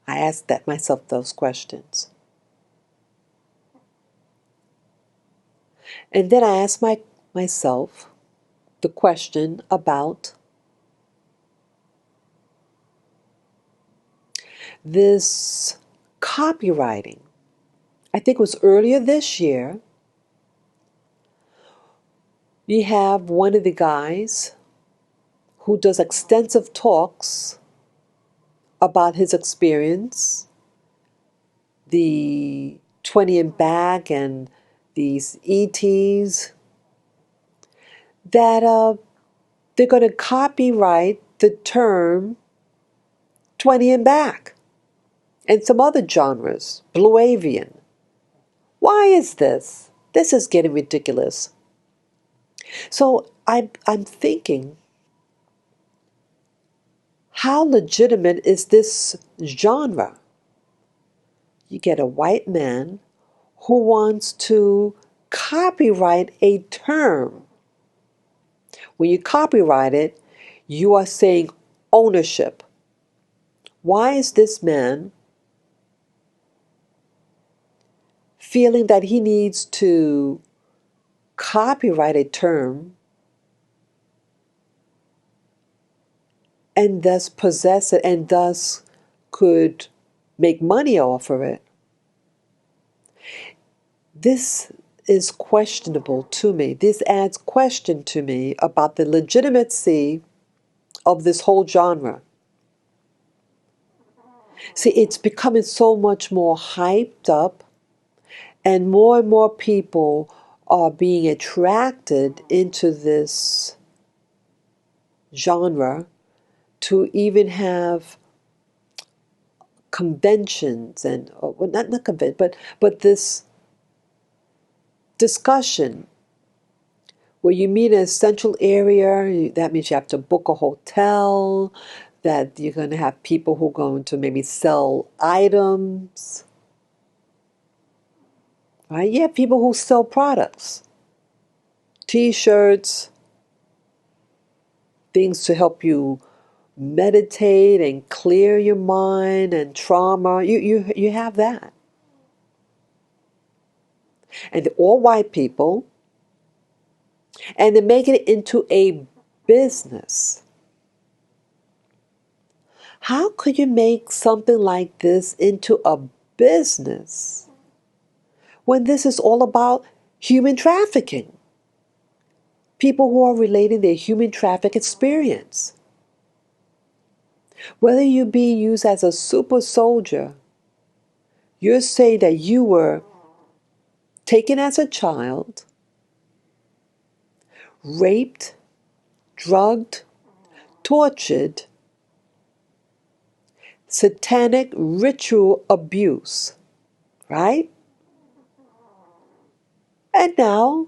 I asked myself those questions. And then I asked myself the question about this copywriting. I think it was earlier this year. You have one of the guys who does extensive talks about his experience, the 20 and back and these ETs, that they're going to copyright the term 20 and back and some other genres, Blue Avian. Why is this? This is getting ridiculous. So I'm thinking, how legitimate is this genre? You get a white man who wants to copyright a term. When you copyright it, you are saying ownership. Why is this man feeling that he needs to copyright a term and thus possess it and thus could make money off of it? This is questionable to me. This adds question to me about the legitimacy of this whole genre. See, it's becoming so much more hyped up, and more people are being attracted into this genre to even have conventions and, well, not convention, but this discussion where you meet in a central area. That means you have to book a hotel, that you're going to have people who are going to maybe sell items, right? You have people who sell products, T-shirts, things to help you meditate and clear your mind and trauma. You have that. And they're all white people, and they're making it into a business. How could you make something like this into a business when this is all about human trafficking? People who are relating their human traffic experience. Whether you're being used as a super soldier, you're saying that you were taken as a child, raped, drugged, tortured, satanic ritual abuse, right? And now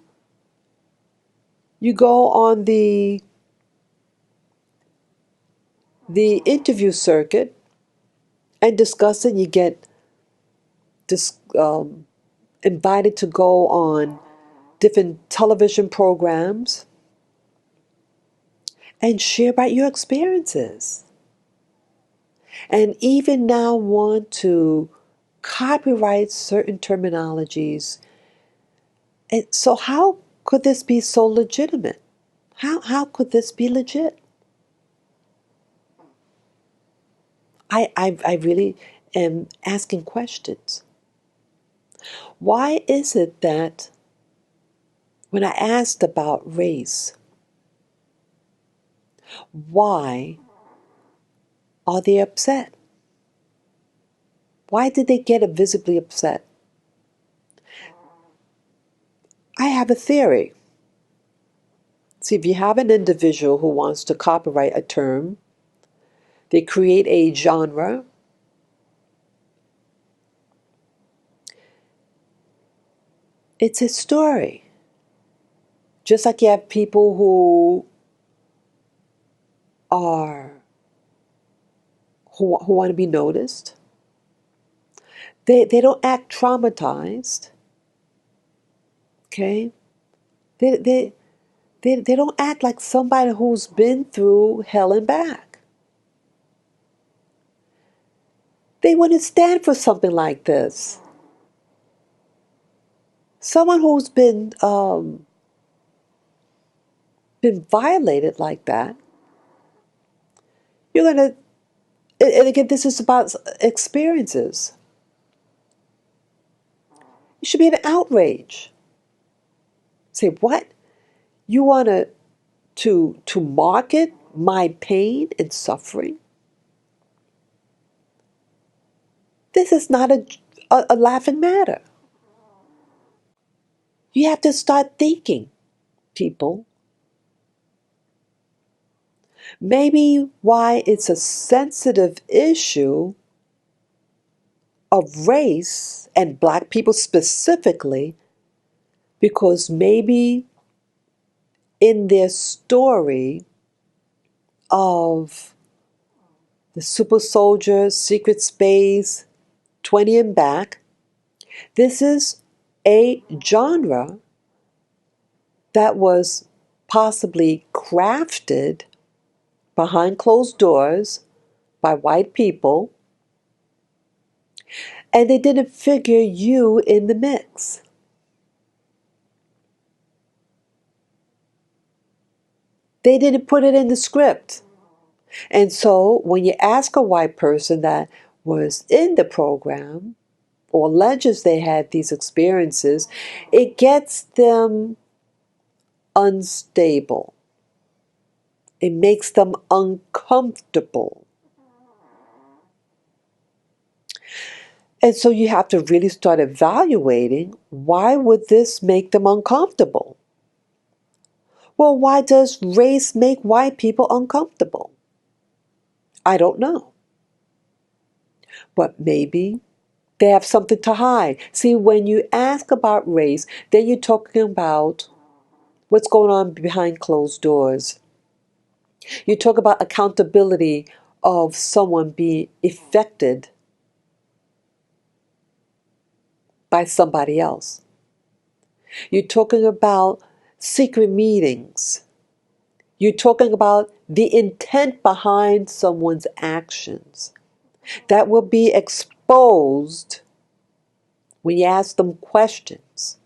you go on the interview circuit and discuss it. You get invited to go on different television programs and share about your experiences. And even now want to copyright certain terminologies. And so how could this be so legitimate? How could this be legit? I really am asking questions. Why is it that when I asked about race, why are they upset? Why did they get visibly upset? I have a theory. See, if you have an individual who wants to copyright a term, they create a genre. It's a story. Just like you have people who want to be noticed. They don't act traumatized. Okay? They don't act like somebody who's been through hell and back. They wouldn't stand for something like this. Someone who's been violated like that, you're going to, and again, this is about experiences. It should be an outrage. Say, what? You want to market my pain and suffering? This is not a laughing matter. You have to start thinking, people. Maybe why it's a sensitive issue of race and black people specifically, because maybe in their story of the super soldier, secret space, 20 and back, this is a genre that was possibly crafted behind closed doors by white people, and they didn't figure you in the mix. They didn't put it in the script. And so when you ask a white person that was in the program or alleges they had these experiences, it gets them unstable. It makes them uncomfortable. And so you have to really start evaluating, why would this make them uncomfortable? Well, why does race make white people uncomfortable? I don't know. But maybe they have something to hide. See, when you ask about race, then you're talking about what's going on behind closed doors. You talk about accountability of someone being affected by somebody else. You're talking about secret meetings. You're talking about the intent behind someone's actions that will be exposed when you ask them questions.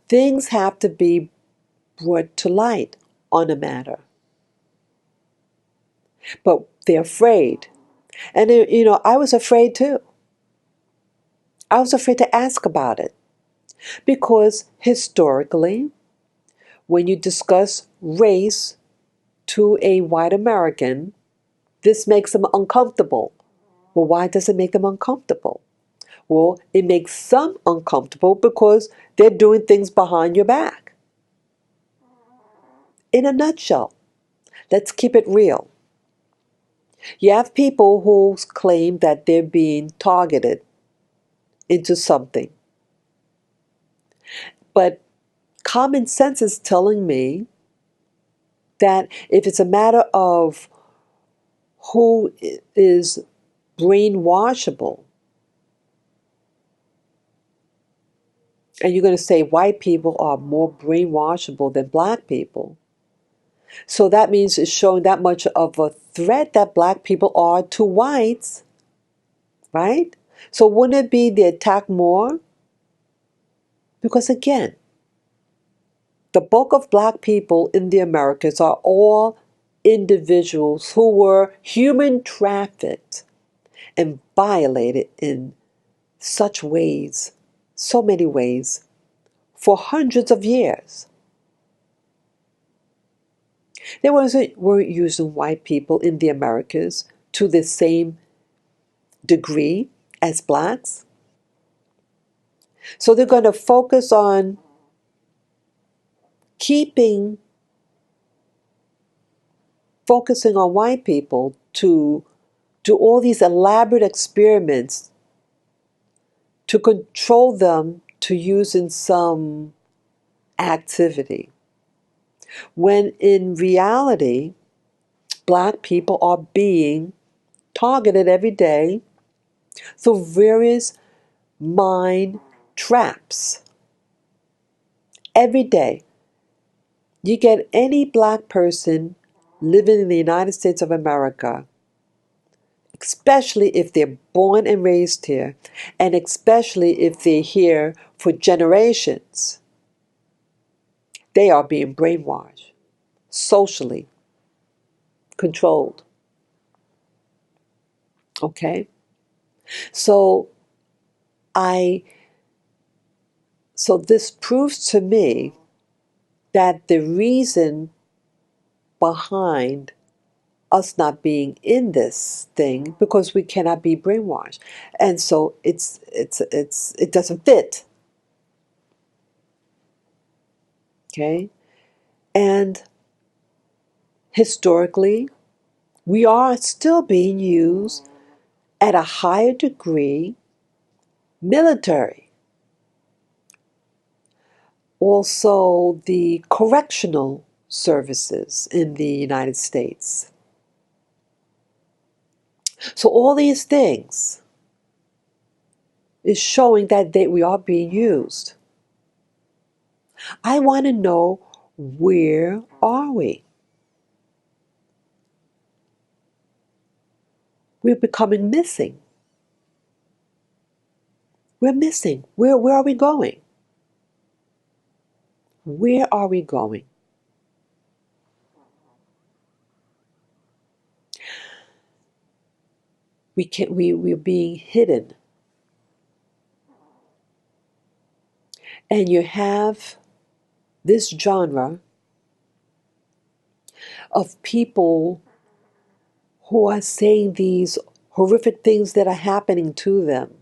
Things have to be brought to light on a matter. But they're afraid. And, I was afraid too. I was afraid to ask about it. Because historically, when you discuss race to a white American, this makes them uncomfortable. Well, why does it make them uncomfortable? Well, it makes some uncomfortable because they're doing things behind your back. In a nutshell, let's keep it real. You have people who claim that they're being targeted into something. But common sense is telling me that if it's a matter of who is brainwashable, and you're going to say white people are more brainwashable than black people, so that means it's showing that much of a threat that black people are to whites, right? So wouldn't it be the attack more? Because again, the bulk of black people in the Americas are all individuals who were human trafficked and violated in such ways, so many ways, for hundreds of years. They weren't using white people in the Americas to the same degree as blacks. So they're going to focus on focusing on white people to do all these elaborate experiments to control them to use in some activity. When in reality, black people are being targeted every day through various mind traps. Every day, you get any black person living in the United States of America, especially if they're born and raised here, and especially if they're here for generations, they are being brainwashed, socially controlled. Okay? So this proves to me that the reason behind us not being in this thing, because we cannot be brainwashed, and so it doesn't fit. Okay? And historically, we are still being used at a higher degree, military, also the correctional services in the United States. So all these things is showing that we are being used. I want to know, where are we? We're becoming missing. We're missing. Where are we going? Where are we going? We're being hidden. And you have this genre of people who are saying these horrific things that are happening to them.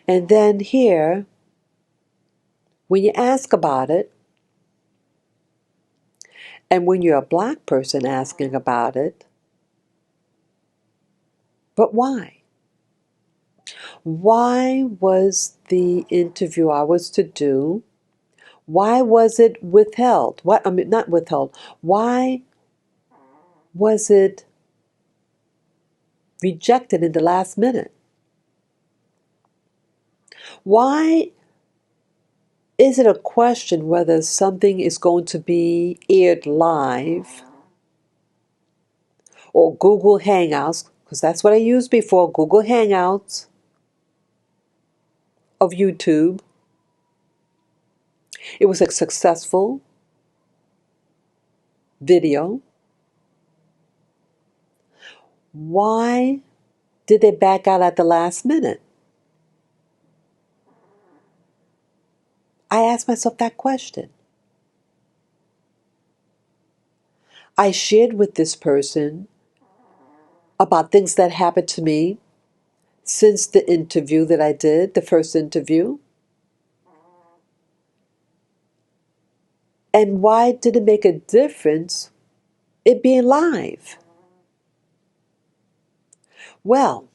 And then here, when you ask about it, and when you're a black person asking about it, but why? Why was the interview I was to do, why was it withheld? Not withheld. Why was it rejected in the last minute? Why is it a question whether something is going to be aired live or Google Hangouts, because that's what I used before, Google Hangouts of YouTube. It was a successful video. Why did they back out at the last minute? I asked myself that question. I shared with this person about things that happened to me since the interview that I did, the first interview. And why did it make a difference it being live? Well,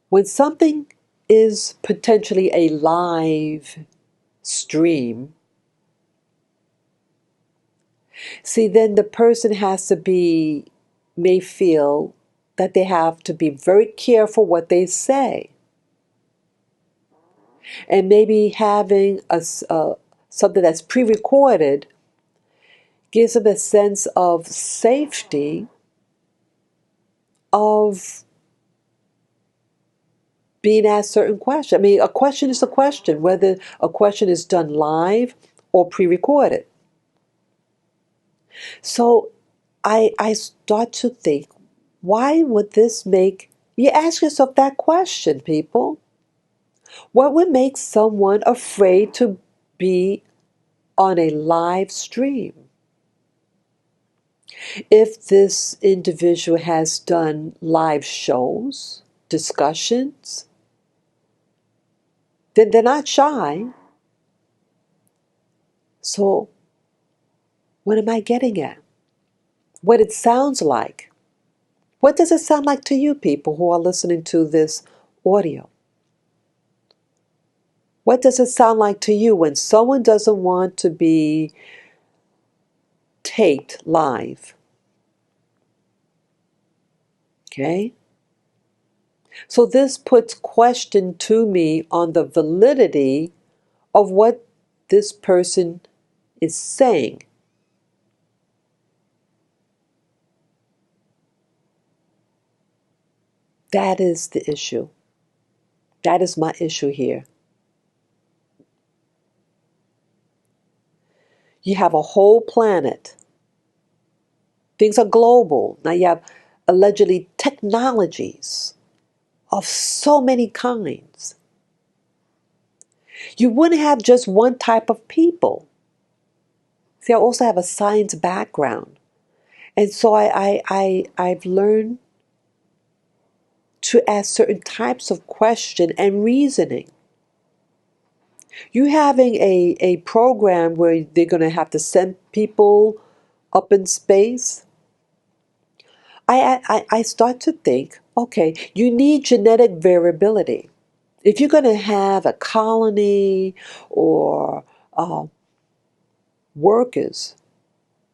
when something is potentially a live stream, see, then the person may feel that they have to be very careful what they say. And maybe having something that's pre-recorded gives them a sense of safety, of being asked certain questions. I mean, a question is a question, whether a question is done live or pre-recorded. So I start to think, why would this make... You ask yourself that question, people. What would make someone afraid to be on a live stream? If this individual has done live shows, discussions, then they're not shy. So what am I getting at? What it sounds like. What does it sound like to you people who are listening to this audio? What does it sound like to you when someone doesn't want to be taped live? Okay? So this puts question to me on the validity of what this person is saying. That is the issue. That is my issue here. You have a whole planet. Things are global. Now you have allegedly technologies of so many kinds. You wouldn't have just one type of people. See, I also have a science background. And so I've learned to ask certain types of question and reasoning. You having a program where they're going to have to send people up in space, I start to think, okay, you need genetic variability. If you're going to have a colony or workers,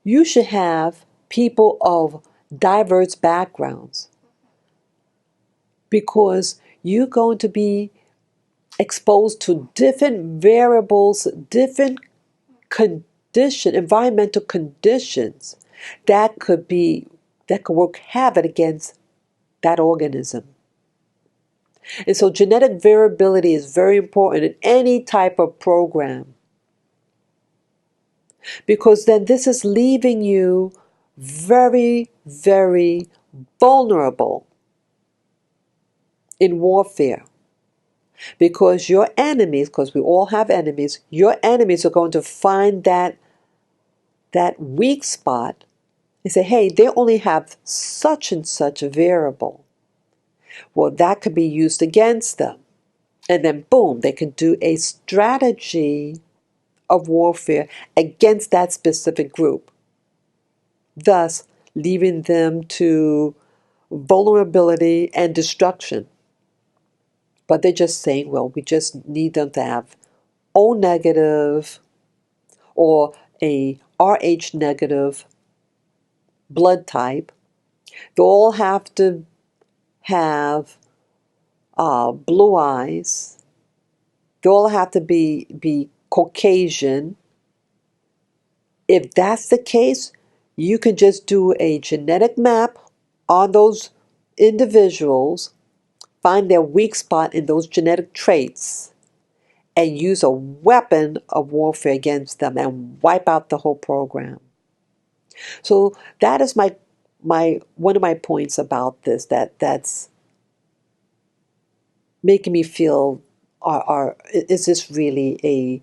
you should have people of diverse backgrounds, because you're going to be exposed to different variables, different environmental conditions that could work havoc against that organism. And so genetic variability is very important in any type of program, because then this is leaving you very, very vulnerable in warfare. Because your enemies, because we all have enemies, your enemies are going to find that weak spot and say, hey, they only have such and such a variable. Well, that could be used against them. And then boom, they can do a strategy of warfare against that specific group, thus leaving them to vulnerability and destruction. But they're just saying, well, we just need them to have O negative or a Rh negative blood type. They all have to have blue eyes. They all have to be Caucasian. If that's the case, you can just do a genetic map on those individuals, find their weak spot in those genetic traits, and use a weapon of warfare against them and wipe out the whole program. So that is my one of my points about this, that's making me feel, is this really a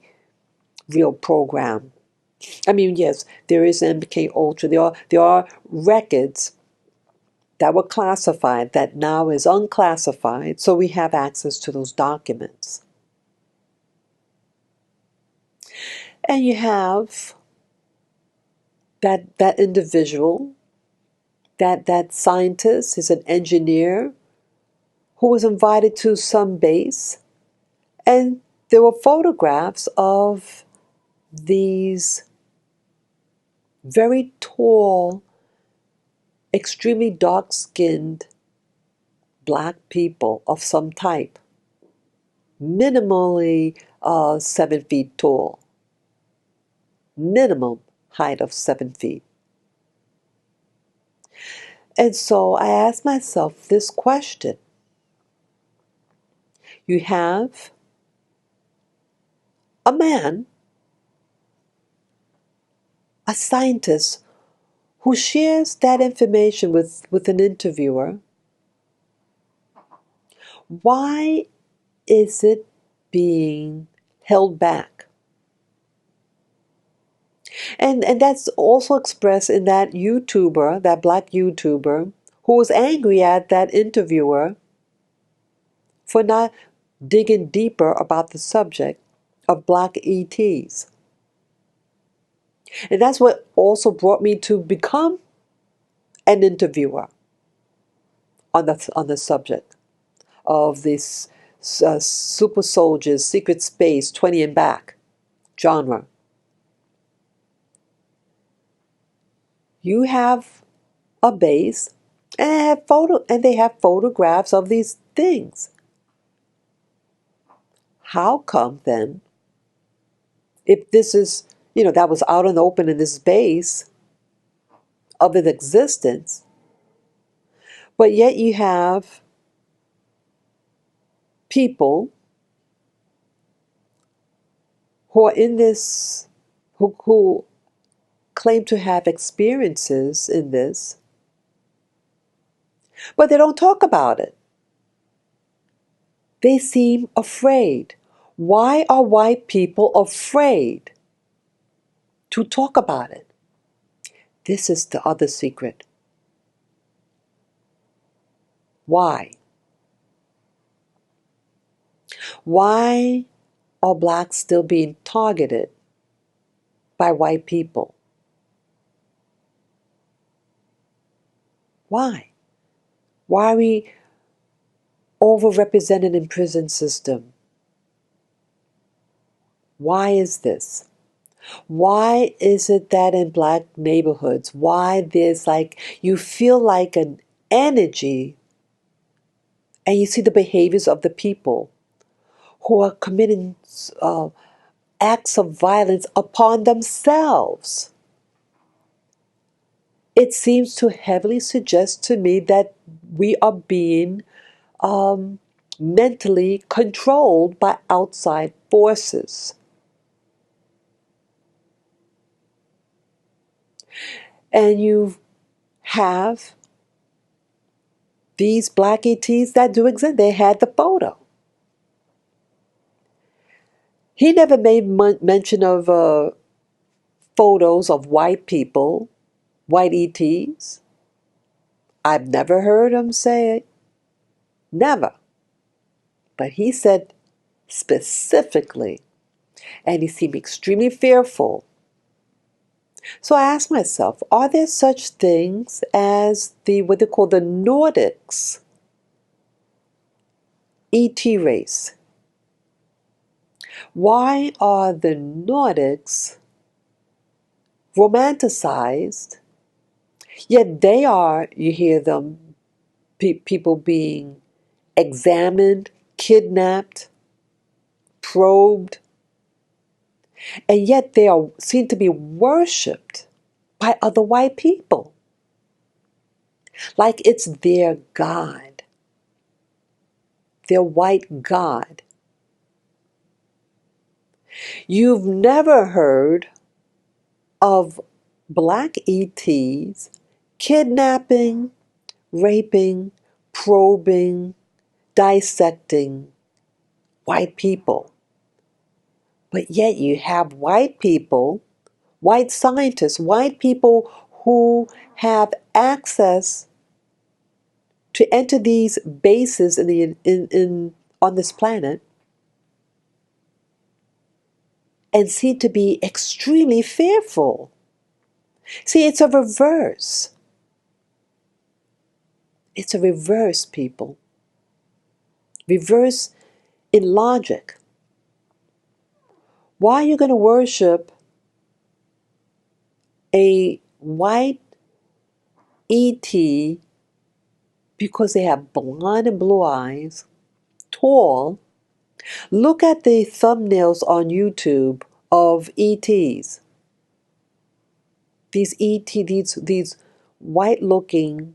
real program? I mean, yes, there is MK Ultra. There are records that were classified that now is unclassified, so we have access to those documents. And you have that individual, that scientist, is an engineer who was invited to some base, and there were photographs of these very tall, extremely dark-skinned black people of some type, minimally 7 feet tall, minimum height of 7 feet. And so I asked myself this question. You have a man, a scientist, who shares that information with an interviewer. Why is it being held back? And that's also expressed in that YouTuber, that black YouTuber, who was angry at that interviewer for not digging deeper about the subject of black ETs. And that's what also brought me to become an interviewer on the subject of this super soldiers, secret space, 20 and back genre. You have a base and they have photographs of these things. How come then If this is, that was out in the open in this base of its existence, but yet you have people who are in this, who claim to have experiences in this, but they don't talk about it. They seem afraid. Why are white people afraid to talk about it? This is the other secret. Why? Why are blacks still being targeted by white people? Why? Why are we overrepresented in prison system? Why is this? Why is it that in black neighborhoods, why there's you feel like an energy, and you see the behaviors of the people who are committing acts of violence upon themselves? It seems to heavily suggest to me that we are being mentally controlled by outside forces. And you have these black ETs that do exist. They had the photo. He never made mention of photos of white people, white ETs. I've never heard him say it. Never. But he said specifically, and he seemed extremely fearful. So I asked myself, are there such things as what they call the Nordics ET race? Why are the Nordics romanticized, yet they are, you hear them, people being examined, kidnapped, probed, and yet they are seen to be worshipped by other white people, like it's their God, their white God. You've never heard of black ETs kidnapping, raping, probing, dissecting white people. But yet you have white people, white scientists, white people who have access to enter these bases on this planet and seem to be extremely fearful. See, it's a reverse. It's a reverse, people. Reverse in logic. Why are you going to worship a white ET because they have blonde and blue eyes, tall? Look at the thumbnails on YouTube of ETs. These white-looking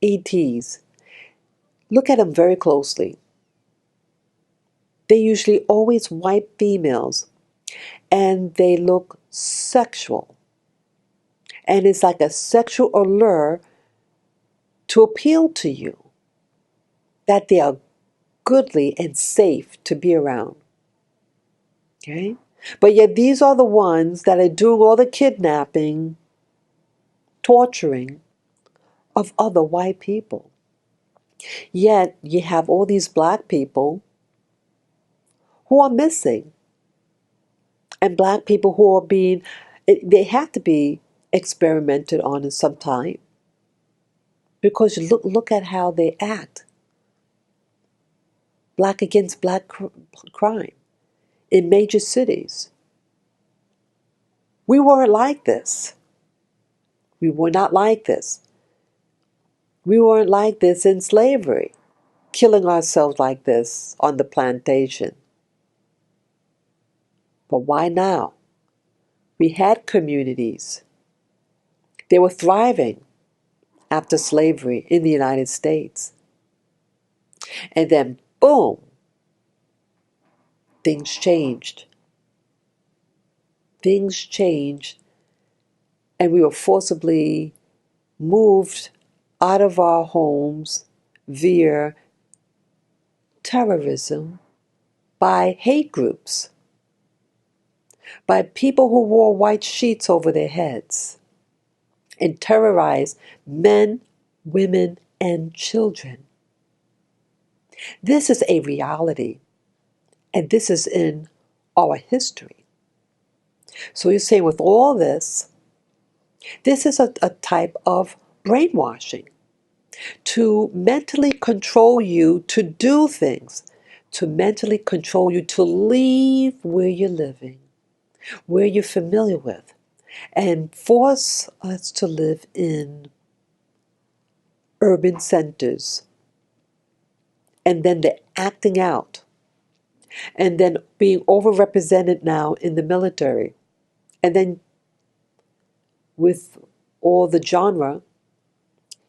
ETs. Look at them very closely. They're usually always white females, and they look sexual. And it's like a sexual allure to appeal to you, that they are goodly and safe to be around. Okay? But yet these are the ones that are doing all the kidnapping, torturing of other white people. Yet you have all these black people who are missing, and black people who are they have to be experimented on in some time, because look at how they act. Black against black crime in major cities. We weren't like this. We were not like this. We weren't like this in slavery, killing ourselves like this on the plantation. But why now? We had communities. They were thriving after slavery in the United States. And then, boom, things changed. Things changed, and we were forcibly moved out of our homes via terrorism by hate groups, by people who wore white sheets over their heads and terrorized men, women, and children. This is a reality, and this is in our history. So you say with all this is a type of brainwashing to mentally control you to do things, to mentally control you to leave where you're living, where you're familiar with, and force us to live in urban centers. And then the acting out, and then being overrepresented now in the military. And then with all the genre,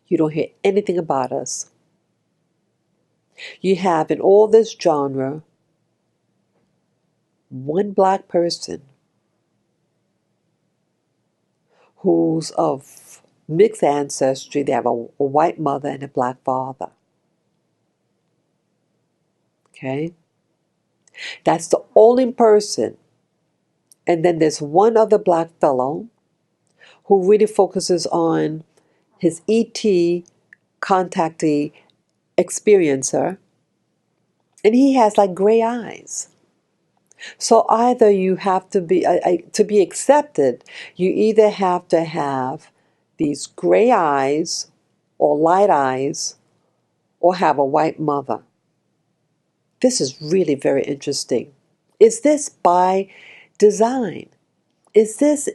you don't hear anything about us. You have in all this genre one black person who's of mixed ancestry. They have a white mother and a black father. Okay? That's the only person. And then there's one other black fellow who really focuses on his ET contactee experiencer. And he has like gray eyes. So either you have to be accepted, you either have to have these gray eyes or light eyes or have a white mother. This is really very interesting. Is this by design? Is this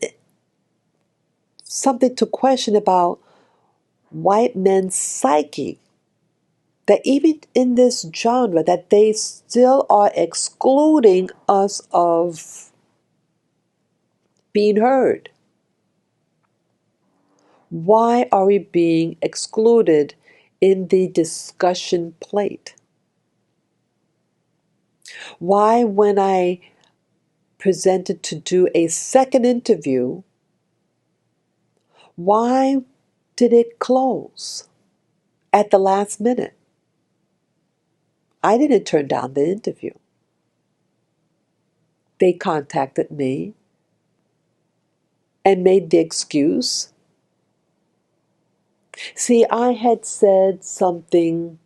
something to question about white men's psyche? That even in this genre, that they still are excluding us of being heard. Why are we being excluded in the discussion plate? Why, when I presented to do a second interview, why did it close at the last minute? I didn't turn down the interview. They contacted me and made the excuse. See, I had said something.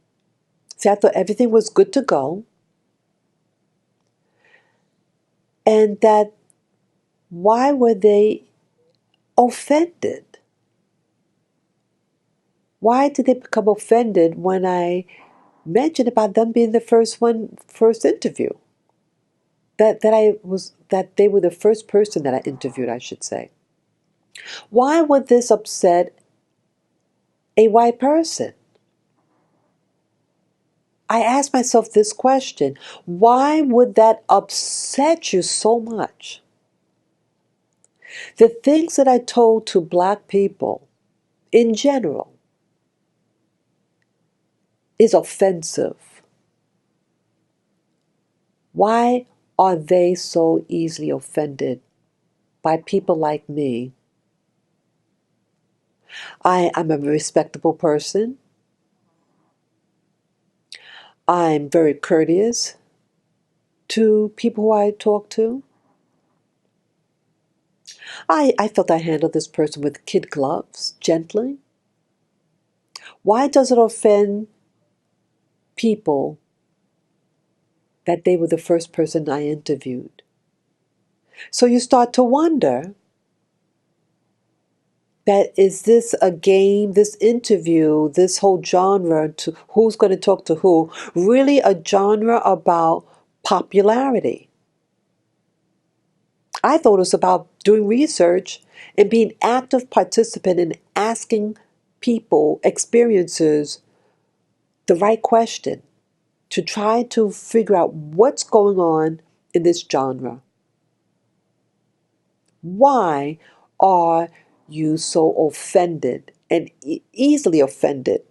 See, I thought everything was good to go. And that, why were they offended? Why did they become offended when I mentioned about them being the first interview? That they were the first person that I interviewed, I should say. Why would this upset a white person? I asked myself this question: why would that upset you so much? The things that I told to black people in general is offensive. Why are they so easily offended by people like me? I'm a respectable person. I'm very courteous to people who I talk to. I felt I handled this person with kid gloves, gently. Why does it offend people that they were the first person I interviewed? So you start to wonder, that is this a game, this interview, this whole genre to who's going to talk to who, really a genre about popularity? I thought it was about doing research and being active participant in asking people, experiencers, the right question to try to figure out what's going on in this genre. Why are you so offended and easily offended?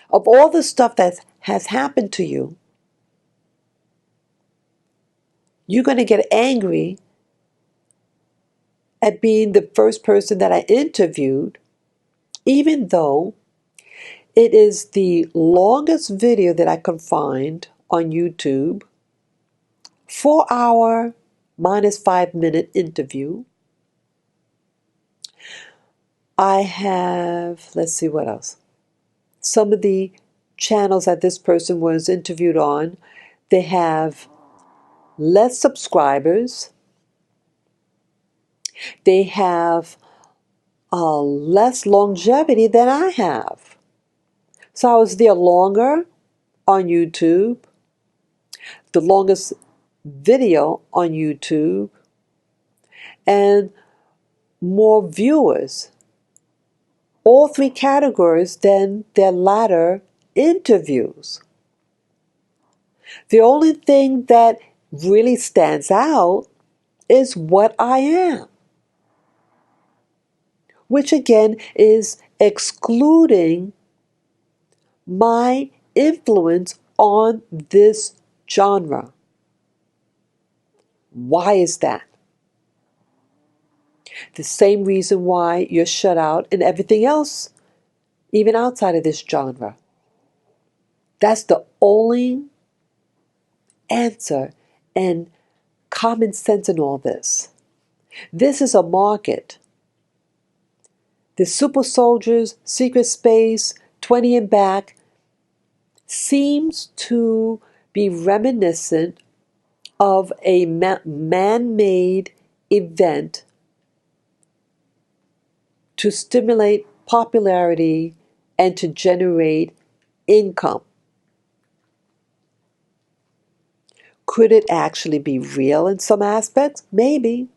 Of all the stuff that has happened to you, you're going to get angry at being the first person that I interviewed, even though it is the longest video that I could find on YouTube, 4 hour minus 5 minute interview. I have, let's see what else. Some of the channels that this person was interviewed on, they have less subscribers. They have less longevity than I have. So I was there longer on YouTube, the longest video on YouTube, and more viewers, all three categories, than their latter interviews. The only thing that really stands out is what I am, which again is excluding my influence on this genre. Why is that? The same reason why you're shut out in everything else, even outside of this genre. That's the only answer and common sense in all this. This is a market. The super soldiers, secret space, 20 and back seems to be reminiscent of a man-made event to stimulate popularity and to generate income. Could it actually be real in some aspects? Maybe.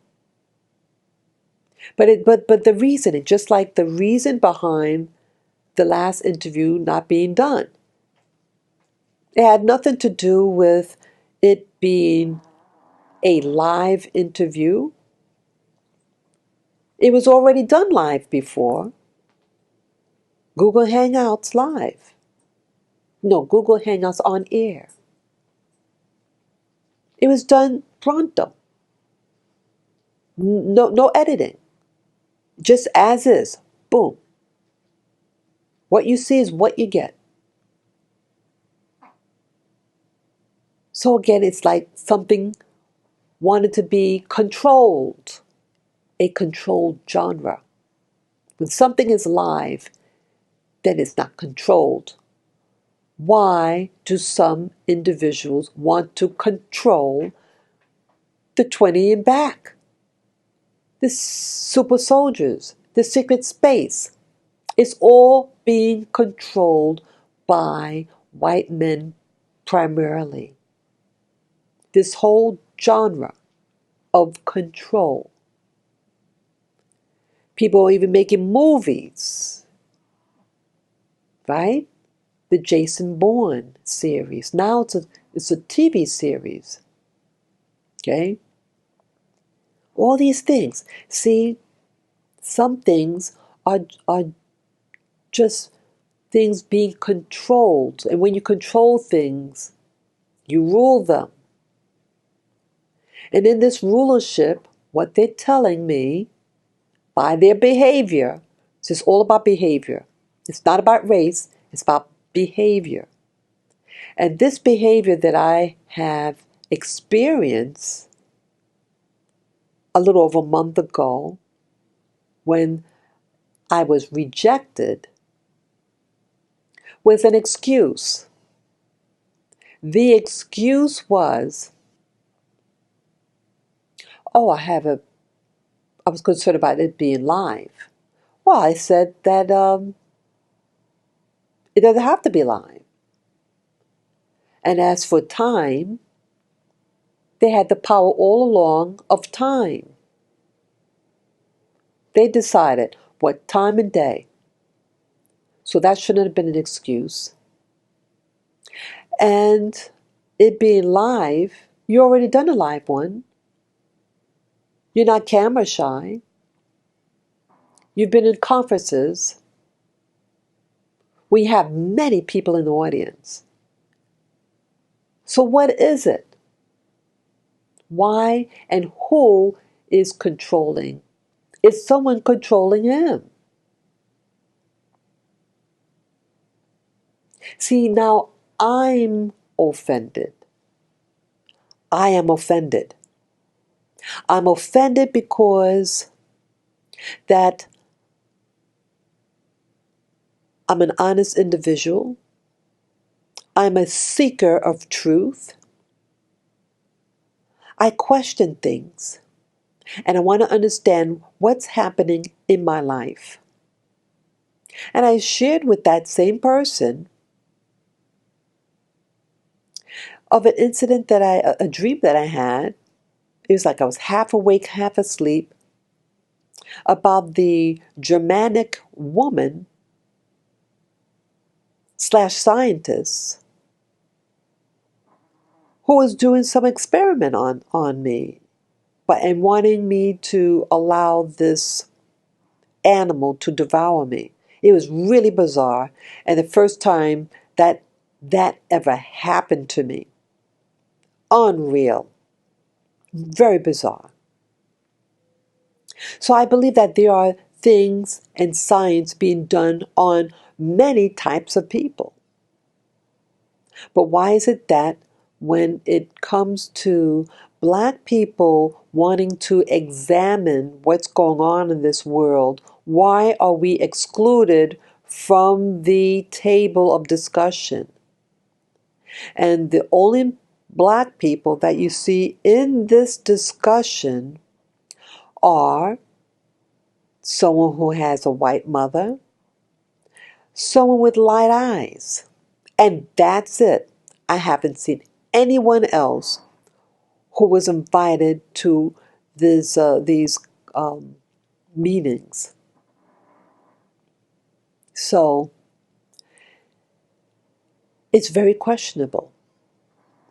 But the reasoning, just like the reason behind the last interview not being done, it had nothing to do with it being a live interview. It was already done live before. Google Hangouts live. No, Google Hangouts on air. It was done pronto. No editing. Just as is. Boom. What you see is what you get. So again, it's like something wanted to be controlled. A controlled genre. When something is live, then it's not controlled. Why do some individuals want to control the 20 and back? The super soldiers, the secret space. It's all being controlled by white men primarily. This whole genre of control. People are even making movies, right? The Jason Bourne series. Now it's a TV series. Okay? All these things. See, some things are just things being controlled. And when you control things, you rule them. And in this rulership, what they're telling me by their behavior, it's all about behavior. It's not about race, it's about behavior. And this behavior that I have experienced a little over a month ago, when I was rejected, was an excuse. The excuse was, oh, I was concerned about it being live. Well, I said that it doesn't have to be live. And as for time, they had the power all along of time. They decided what time and day. So that shouldn't have been an excuse. And it being live, you already done a live one. You're not camera shy. You've been in conferences. We have many people in the audience. So what is it? Why and who is controlling? Is someone controlling him? See, now I'm offended. I am offended. I'm offended because that I'm an honest individual. I'm a seeker of truth. I question things and I want to understand what's happening in my life. And I shared with that same person of an incident that a dream that I had. It was like I was half awake, half asleep, about the Germanic woman / scientist who was doing some experiment on me, and wanting me to allow this animal to devour me. It was really bizarre, and the first time that ever happened to me. Unreal. Very bizarre. So I believe that there are things and science being done on many types of people. But why is it that when it comes to Black people wanting to examine what's going on in this world, why are we excluded from the table of discussion? And the only Black people that you see in this discussion are someone who has a white mother, someone with light eyes, and that's it. I haven't seen anyone else who was invited to these meetings. So it's very questionable.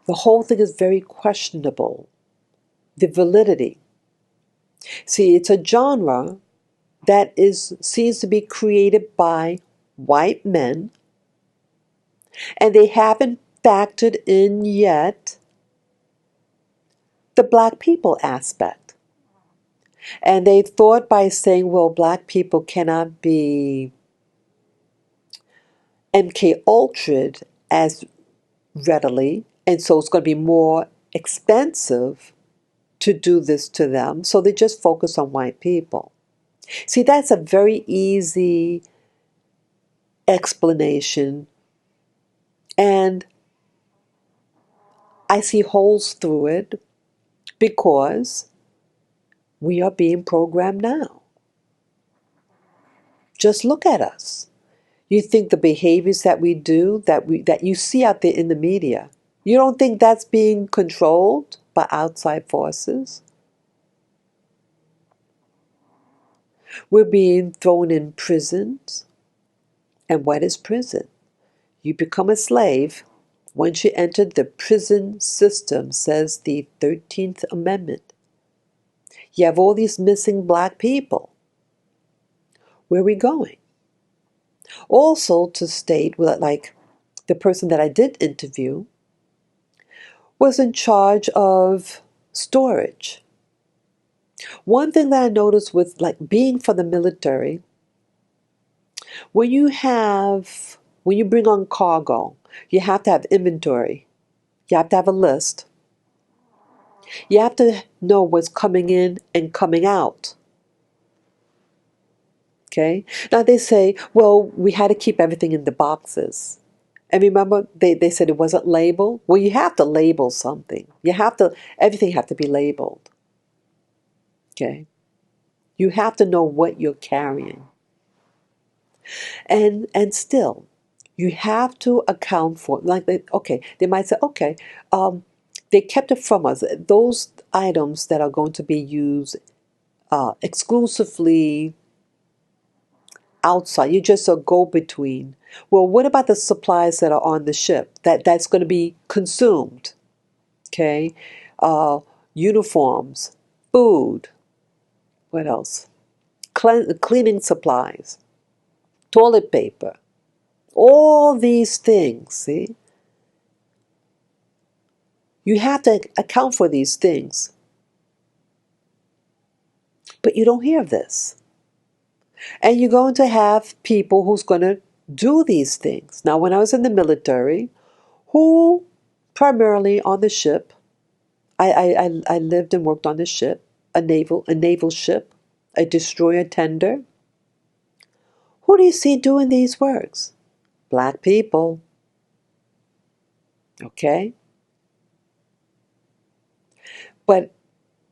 The whole thing is very questionable. The validity. See, it's a genre that seems to be created by white men, and they haven't factored in yet the Black people aspect. And they thought by saying, well, Black people cannot be MK Ultra'd as readily, and so it's going to be more expensive to do this to them, so they just focus on white people. See, that's a very easy explanation, and I see holes through it because we are being programmed now. Just look at us. You think the behaviors that we do, that you see out there in the media, you don't think that's being controlled by outside forces? We're being thrown in prisons. And what is prison? You become a slave once you enter the prison system, says the 13th Amendment. You have all these missing Black people. Where are we going? Also, to state, like the person that I did interview was in charge of storage. One thing that I noticed with like being for the military, when you bring on cargo, you have to have inventory. You have to have a list. You have to know what's coming in and coming out. Okay? Now they say, well, we had to keep everything in the boxes. And remember, they said it wasn't labeled. Well, you have to label something. Everything have to be labeled. Okay? You have to know what you're carrying. And still, you have to account for, they might say, okay, they kept it from us. Those items that are going to be used exclusively outside, you're just a go-between. Well, what about the supplies that are on the ship that's going to be consumed? Okay, uniforms, food. What else? Cleaning supplies, toilet paper, all these things, see? You have to account for these things. But you don't hear of this. And you're going to have people who's going to do these things. Now, when I was in the military, who primarily on the ship, I lived and worked on the ship, a naval ship, a destroyer tender. Who do you see doing these works? Black people. Okay? But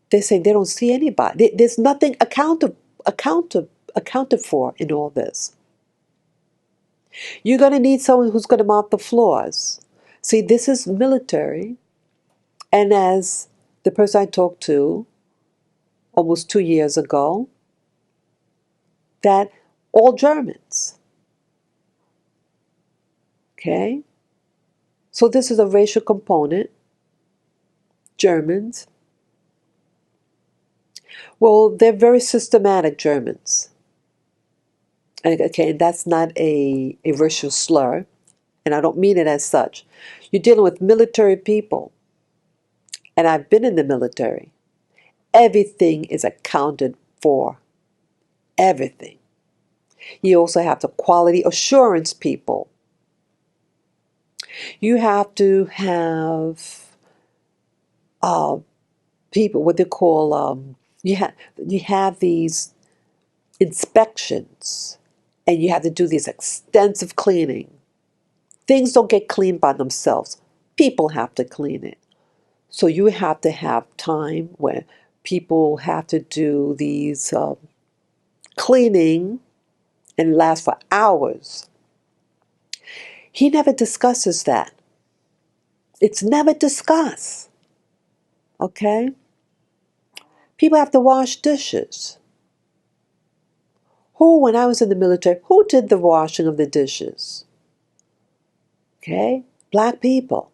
they say they don't see anybody. There's nothing accounted for in all this. You're going to need someone who's going to mop the floors. See, this is military. And as the person I talked to almost 2 years ago, that all Germans. Okay? So this is a racial component. Germans. Well, they're very systematic Germans. Okay, and that's not a racial slur, and I don't mean it as such. You're dealing with military people, and I've been in the military. Everything is accounted for. Everything. You also have the quality assurance people. You have to have people, what they call, you have these inspections, and you have to do this extensive cleaning. Things don't get cleaned by themselves. People have to clean it. So you have to have time when people have to do these cleaning and last for hours. He never discusses that. It's never discussed. Okay? People have to wash dishes. Who, when I was in the military, who did the washing of the dishes? Okay? Black people.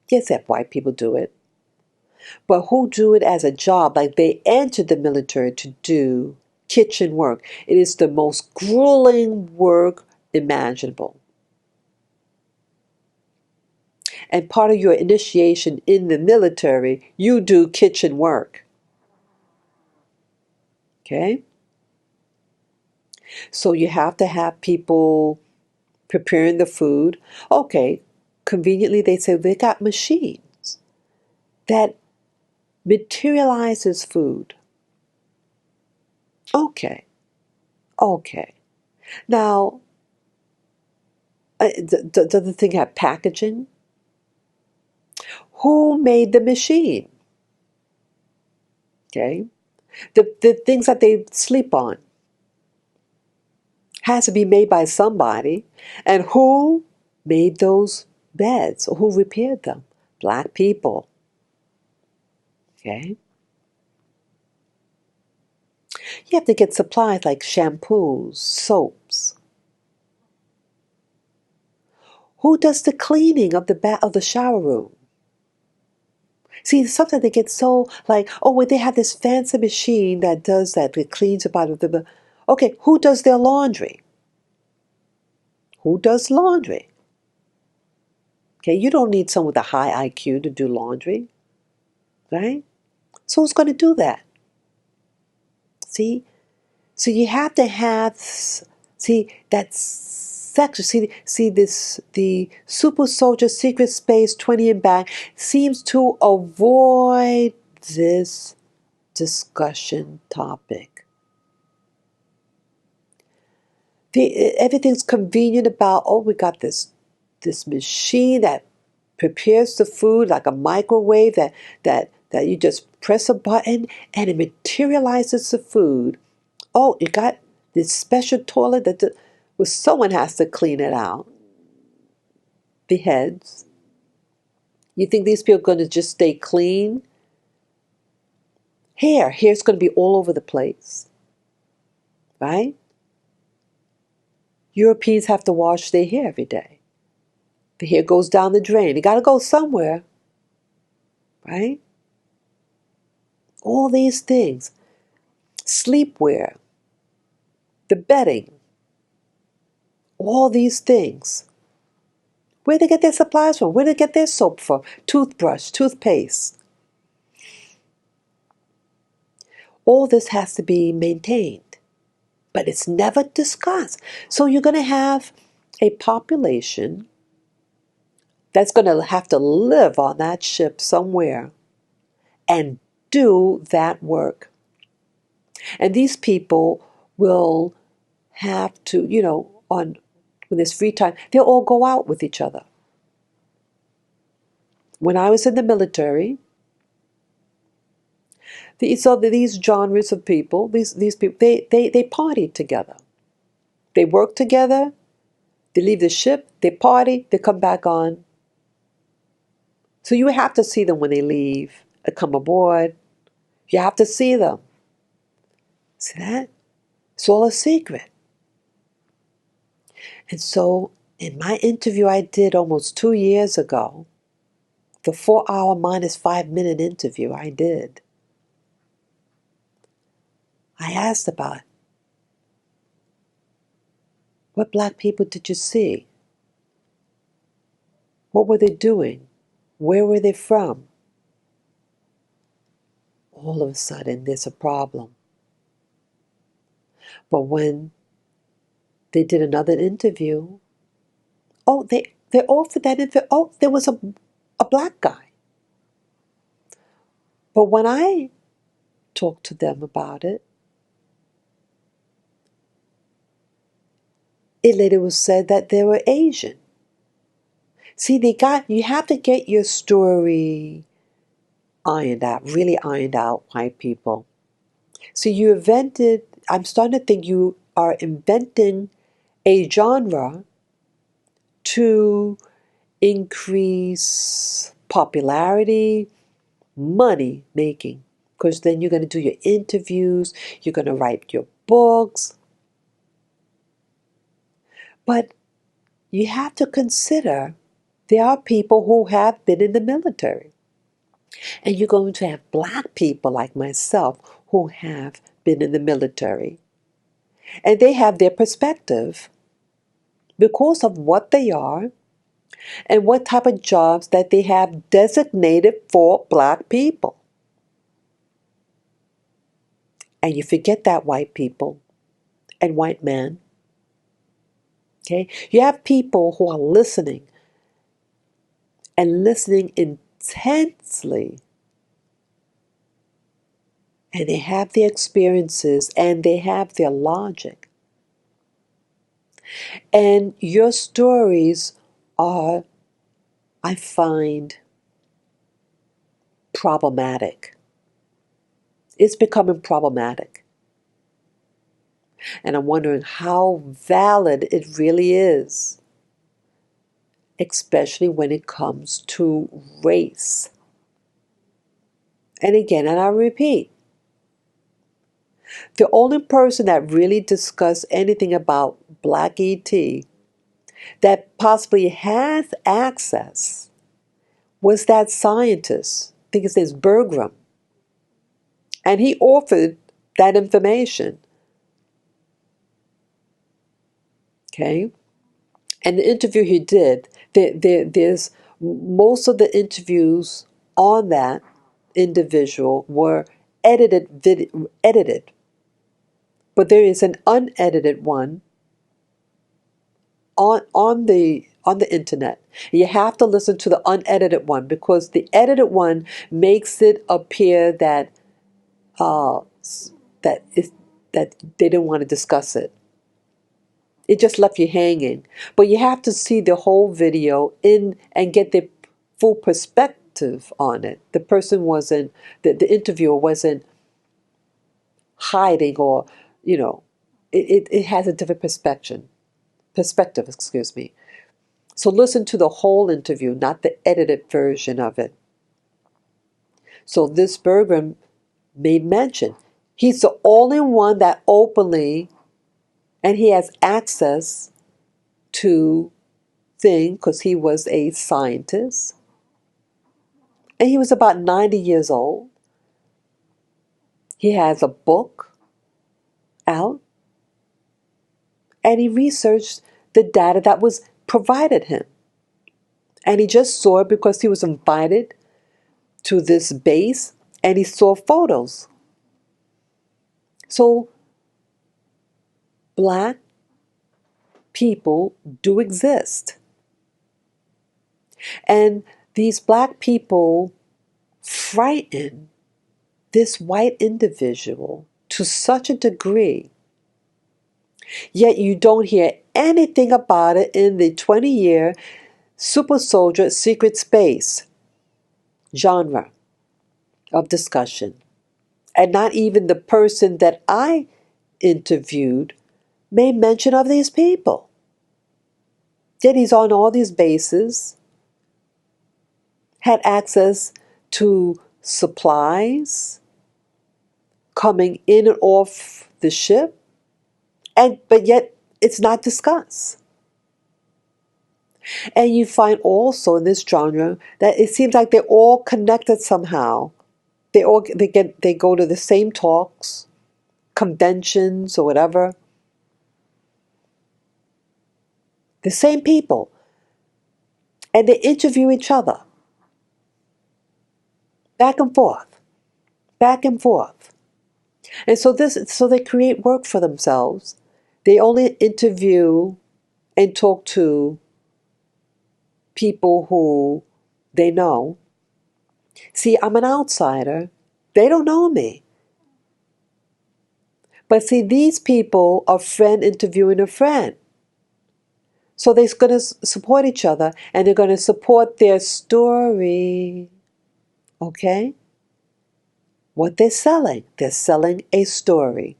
Yes, that white people do it. But who do it as a job? Like they entered the military to do kitchen work. It is the most grueling work imaginable. And part of your initiation in the military, you do kitchen work. Okay? So you have to have people preparing the food. Okay, conveniently they say they got machines that materializes food. Okay. Now, does the thing have packaging? Who made the machine? Okay. The things that they sleep on has to be made by somebody. And who made those beds? Or who repaired them? Black people. Okay. You have to get supplies like shampoos, soaps. Who does the cleaning of the shower room? See, sometimes they get so like, oh, well, they have this fancy machine that does that, that cleans the bottom of the. Okay, who does their laundry? Who does laundry? Okay, you don't need someone with a high IQ to do laundry, right? So who's going to do that? See, so you have to have, that's section. The super soldier secret space 20 and back seems to avoid this discussion topic. Everything's convenient about, oh, we got this machine that prepares the food like a microwave that you just press a button and it materializes the food. Oh, you got this special toilet well, someone has to clean it out. The heads. You think these people are going to just stay clean? Hair's going to be all over the place. Right? Europeans have to wash their hair every day. The hair goes down the drain. It got to go somewhere. Right? All these things. sleepwear, the bedding, all these things. Where do they get their supplies from? Where do they get their soap from? Toothbrush, toothpaste. All this has to be maintained, but it's never discussed. So you're going to have a population that's going to have to live on that ship somewhere and do that work. And these people will have to, when there's free time, they'll all go out with each other. When I was in the military, these genres of people, these people, they party together. They work together, they leave the ship, they party, they come back on. So you have to see them when they leave, come aboard. You have to see them. See that? It's all a secret. And so in my interview I did almost 2 years ago, the 4-hour minus 5-minute interview I did, I asked about, what black people did you see? What were they doing? Where were they from? All of a sudden, there's a problem. But when they did another interview, they offered that interview. Oh, there was a black guy. But when I talked to them about it, it later was said that they were Asian. See, you have to get your story ironed out, really ironed out, white people. So I'm starting to think you are inventing a genre to increase popularity, money making. Because then you're going to do your interviews, you're going to write your books. But you have to consider there are people who have been in the military. And you're going to have black people like myself who have been in the military. And they have their perspective because of what they are and what type of jobs that they have designated for black people. And you forget that, white people and white men. Okay? You have people who are listening and listening intensely. And they have their experiences and they have their logic. And your stories are, I find, problematic. It's becoming problematic. And I'm wondering how valid it really is, especially when it comes to race. And again, and I repeat, the only person that really discussed anything about Black ET that possibly has access was that scientist. I think his name is Bergram. And he offered that information. Okay? And the interview he did, there's most of the interviews on that individual were edited. But there is an unedited one on the internet. You have to listen to the unedited one because the edited one makes it appear that that they didn't want to discuss it. It just left you hanging. But you have to see the whole video and get the full perspective on it. The person wasn't, the interviewer wasn't hiding or, it has a different perspective, excuse me. So listen to the whole interview, not the edited version of it. So this Bergman made mention. He's the only one that openly, and he has access to things because he was a scientist. And he was about 90 years old. He has a book out and he researched the data that was provided him. And he just saw it because he was invited to this base and he saw photos. So black people do exist. And these black people frighten this white individual to such a degree, yet you don't hear anything about it in the 20-year super soldier secret space genre of discussion. And not even the person that I interviewed made mention of these people. Yet he's on all these bases, had access to supplies coming in and off the ship, but yet it's not discussed. And you find also in this genre that it seems like they're all connected somehow. They go to the same talks, conventions or whatever. The same people. And they interview each other. Back and forth. Back and forth. And so they create work for themselves. They only interview and talk to people who they know. See, I'm an outsider. They don't know me. But see, these people are friend interviewing a friend. So they're going to support each other and they're going to support their story. Okay? What they're selling a story.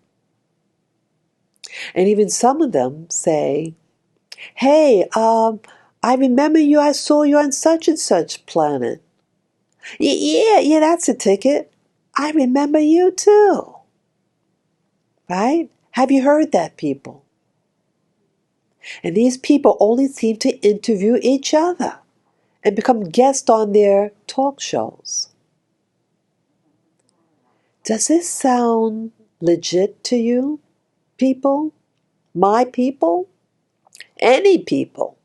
And even some of them say, hey, I remember you, I saw you on such and such planet. Yeah, that's a ticket. I remember you too. Right? Have you heard that, people? And these people only seem to interview each other and become guests on their talk shows. Does this sound legit to you, people? My people? Any people?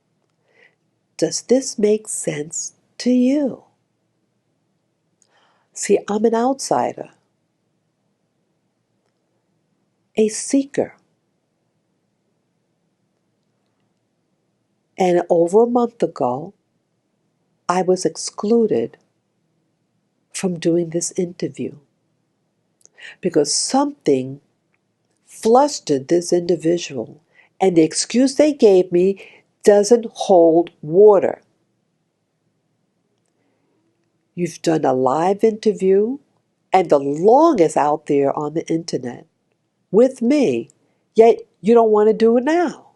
Does this make sense to you? See, I'm an outsider, a seeker. And over a month ago, I was excluded from doing this interview because something flustered this individual, and the excuse they gave me doesn't hold water. You've done a live interview, and the longest out there on the internet, with me, yet you don't want to do it now.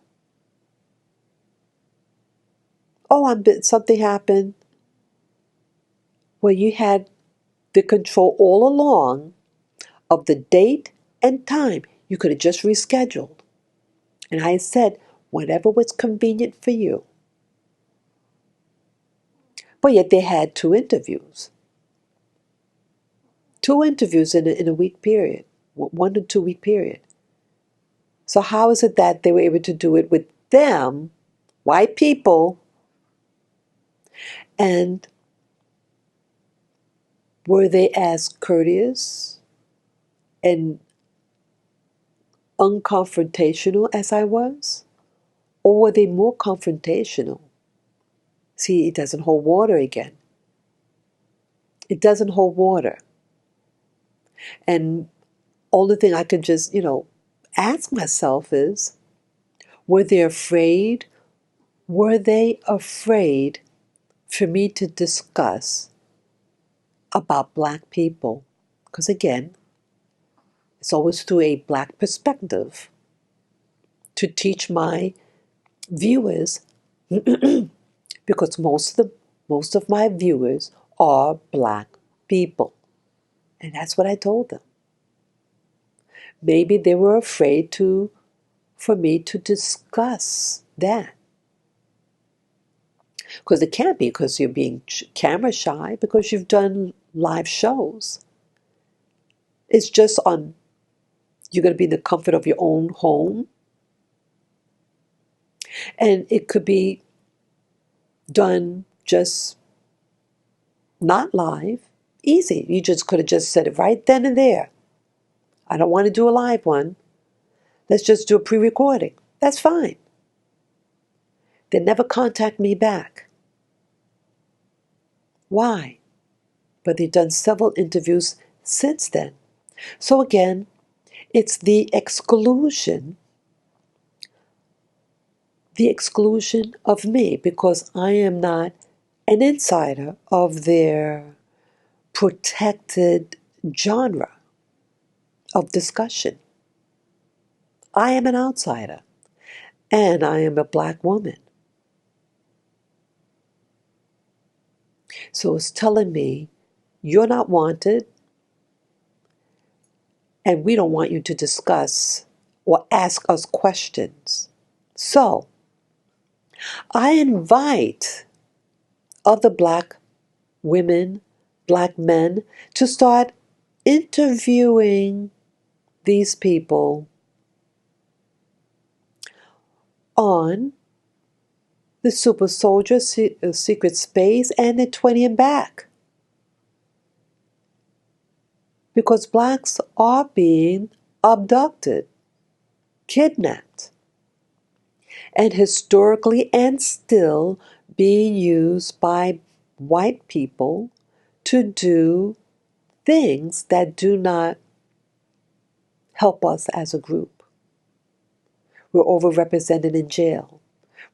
Oh, something happened. Well, you had the control all along of the date and time. You could have just rescheduled. And I said, whatever was convenient for you. But yet they had two interviews. Two interviews in a week period. 1 to 2 week period. So how is it that they were able to do it with them, white people, and were they as courteous and unconfrontational as I was? Or were they more confrontational? See, it doesn't hold water again. It doesn't hold water. And only thing I could just, ask myself is, were they afraid? Were they afraid for me to discuss about black people? Because again, it's always through a black perspective to teach my viewers, because most of my viewers are black people. And that's what I told them. Maybe they were afraid for me to discuss that. Because it can't be because you're being camera shy, because you've done live shows. It's just on You're going to be in the comfort of your own home. And it could be done just not live. Easy. You just could have just said it right then and there. I don't want to do a live one. Let's just do a pre-recording. That's fine. They never contact me back. Why? But they've done several interviews since then. So again, it's the exclusion of me, because I am not an insider of their protected genre of discussion. I am an outsider, and I am a black woman. So it's telling me, you're not wanted, and we don't want you to discuss or ask us questions. So I invite other black women, black men, to start interviewing these people on the Super Soldier Secret Space and the 20 and Back. Because blacks are being abducted, kidnapped, and historically and still being used by white people to do things that do not help us as a group. We're overrepresented in jail.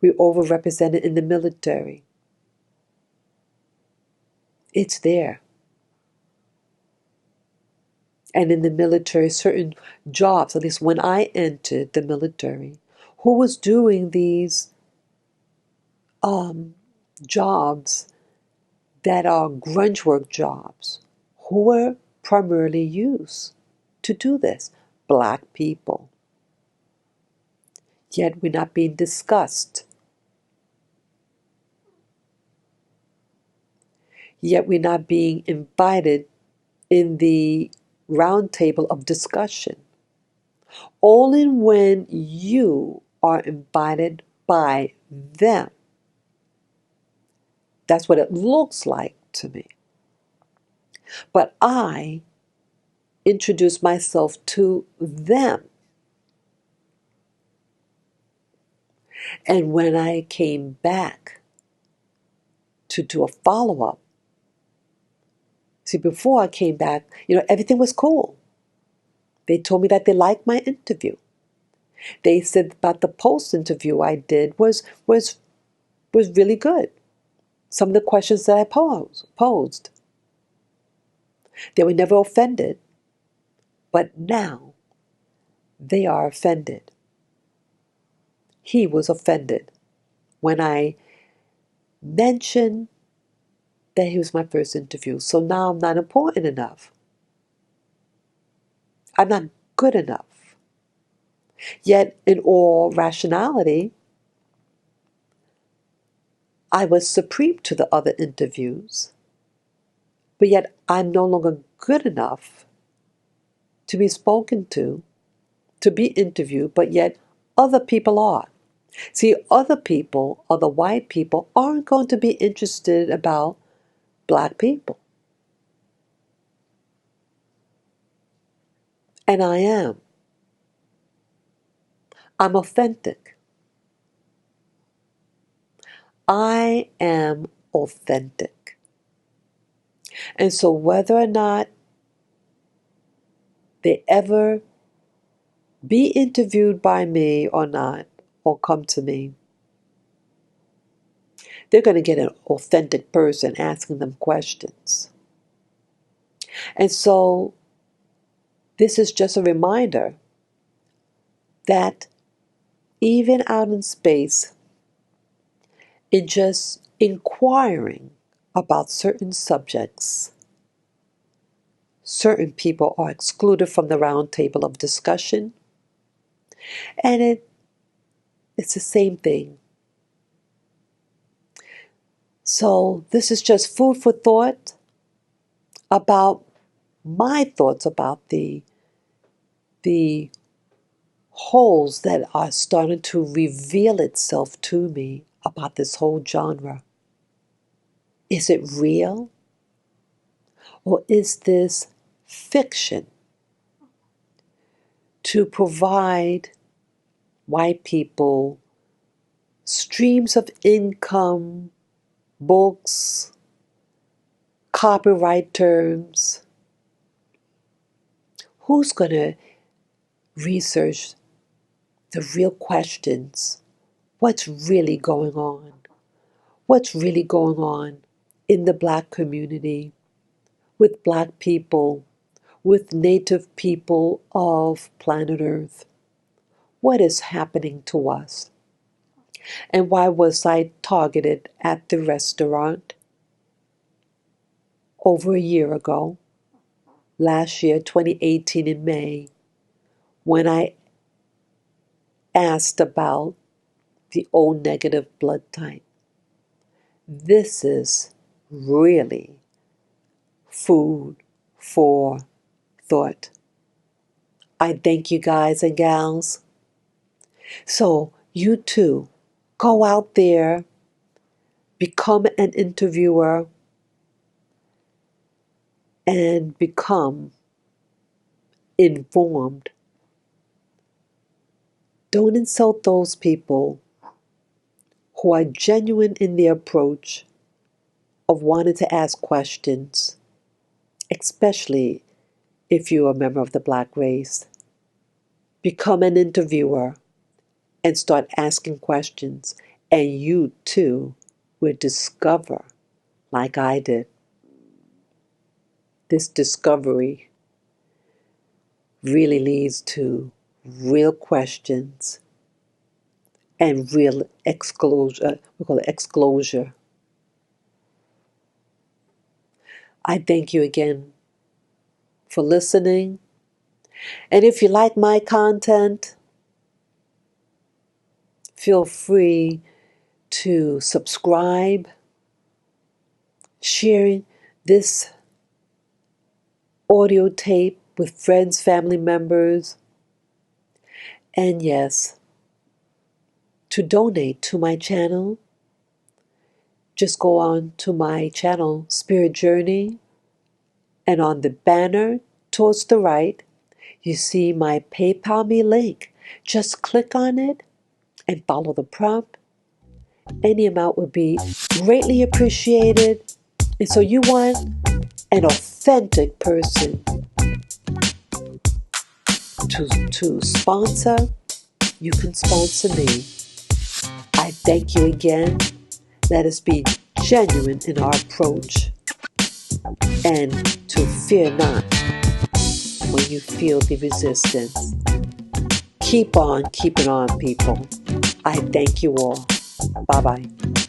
We're overrepresented in the military. It's there. And in the military, certain jobs, at least when I entered the military, who was doing these jobs that are grunge work jobs, who were primarily used to do this? Black people. Yet we're not being discussed. Yet we're not being invited in the round table of discussion. Only when you are invited by them. That's what it looks like to me. But I introduced myself to them. And when I came back to do a follow-up, see, before I came back, everything was cool. They told me that they liked my interview. They said about the post-interview I did was really good. Some of the questions that I posed. They were never offended, but now they are offended. He was offended when I mentioned that he was my first interview. So now I'm not important enough. I'm not good enough. Yet, in all rationality, I was supreme to the other interviews. But yet, I'm no longer good enough to be spoken to be interviewed, but yet other people are. See, other people, other white people, aren't going to be interested about black people. And I am. I'm authentic. I am authentic. And so whether or not they ever be interviewed by me or not, or come to me, they're going to get an authentic person asking them questions. And so this is just a reminder that even out in space, in just inquiring about certain subjects, certain people are excluded from the round table of discussion. And it's the same thing. So this is just food for thought about my thoughts about the the holes that are starting to reveal itself to me about this whole genre. Is it real? Or is this fiction to provide white people streams of income, books, copyright terms? Who's going to research the real questions? What's really going on? What's really going on in the Black community, with Black people, with Native people of planet Earth? What is happening to us? And why was I targeted at the restaurant over a year ago, last year, 2018 in May, when I asked about the O negative blood type? This is really food for thought. I thank you guys and gals. So you too, go out there, become an interviewer, and become informed. Don't insult those people who are genuine in their approach of wanting to ask questions, especially if you're a member of the Black race. Become an interviewer and start asking questions, and you too will discover, like I did. This discovery really leads to real questions and real exclosure. We call it exclosure. I thank you again for listening. And if you like my content, feel free to subscribe, share this audio tape with friends, family members, and yes, to donate to my channel. Just go on to my channel, Spirit Journey, and on the banner towards the right, you see my PayPal me link. Just click on it and follow the prompt. Any amount would be greatly appreciated. And so you want an authentic person to sponsor, you can sponsor me. I thank you again. Let us be genuine in our approach, and to fear not when you feel the resistance. Keep on keeping on, people. I thank you all. Bye-bye.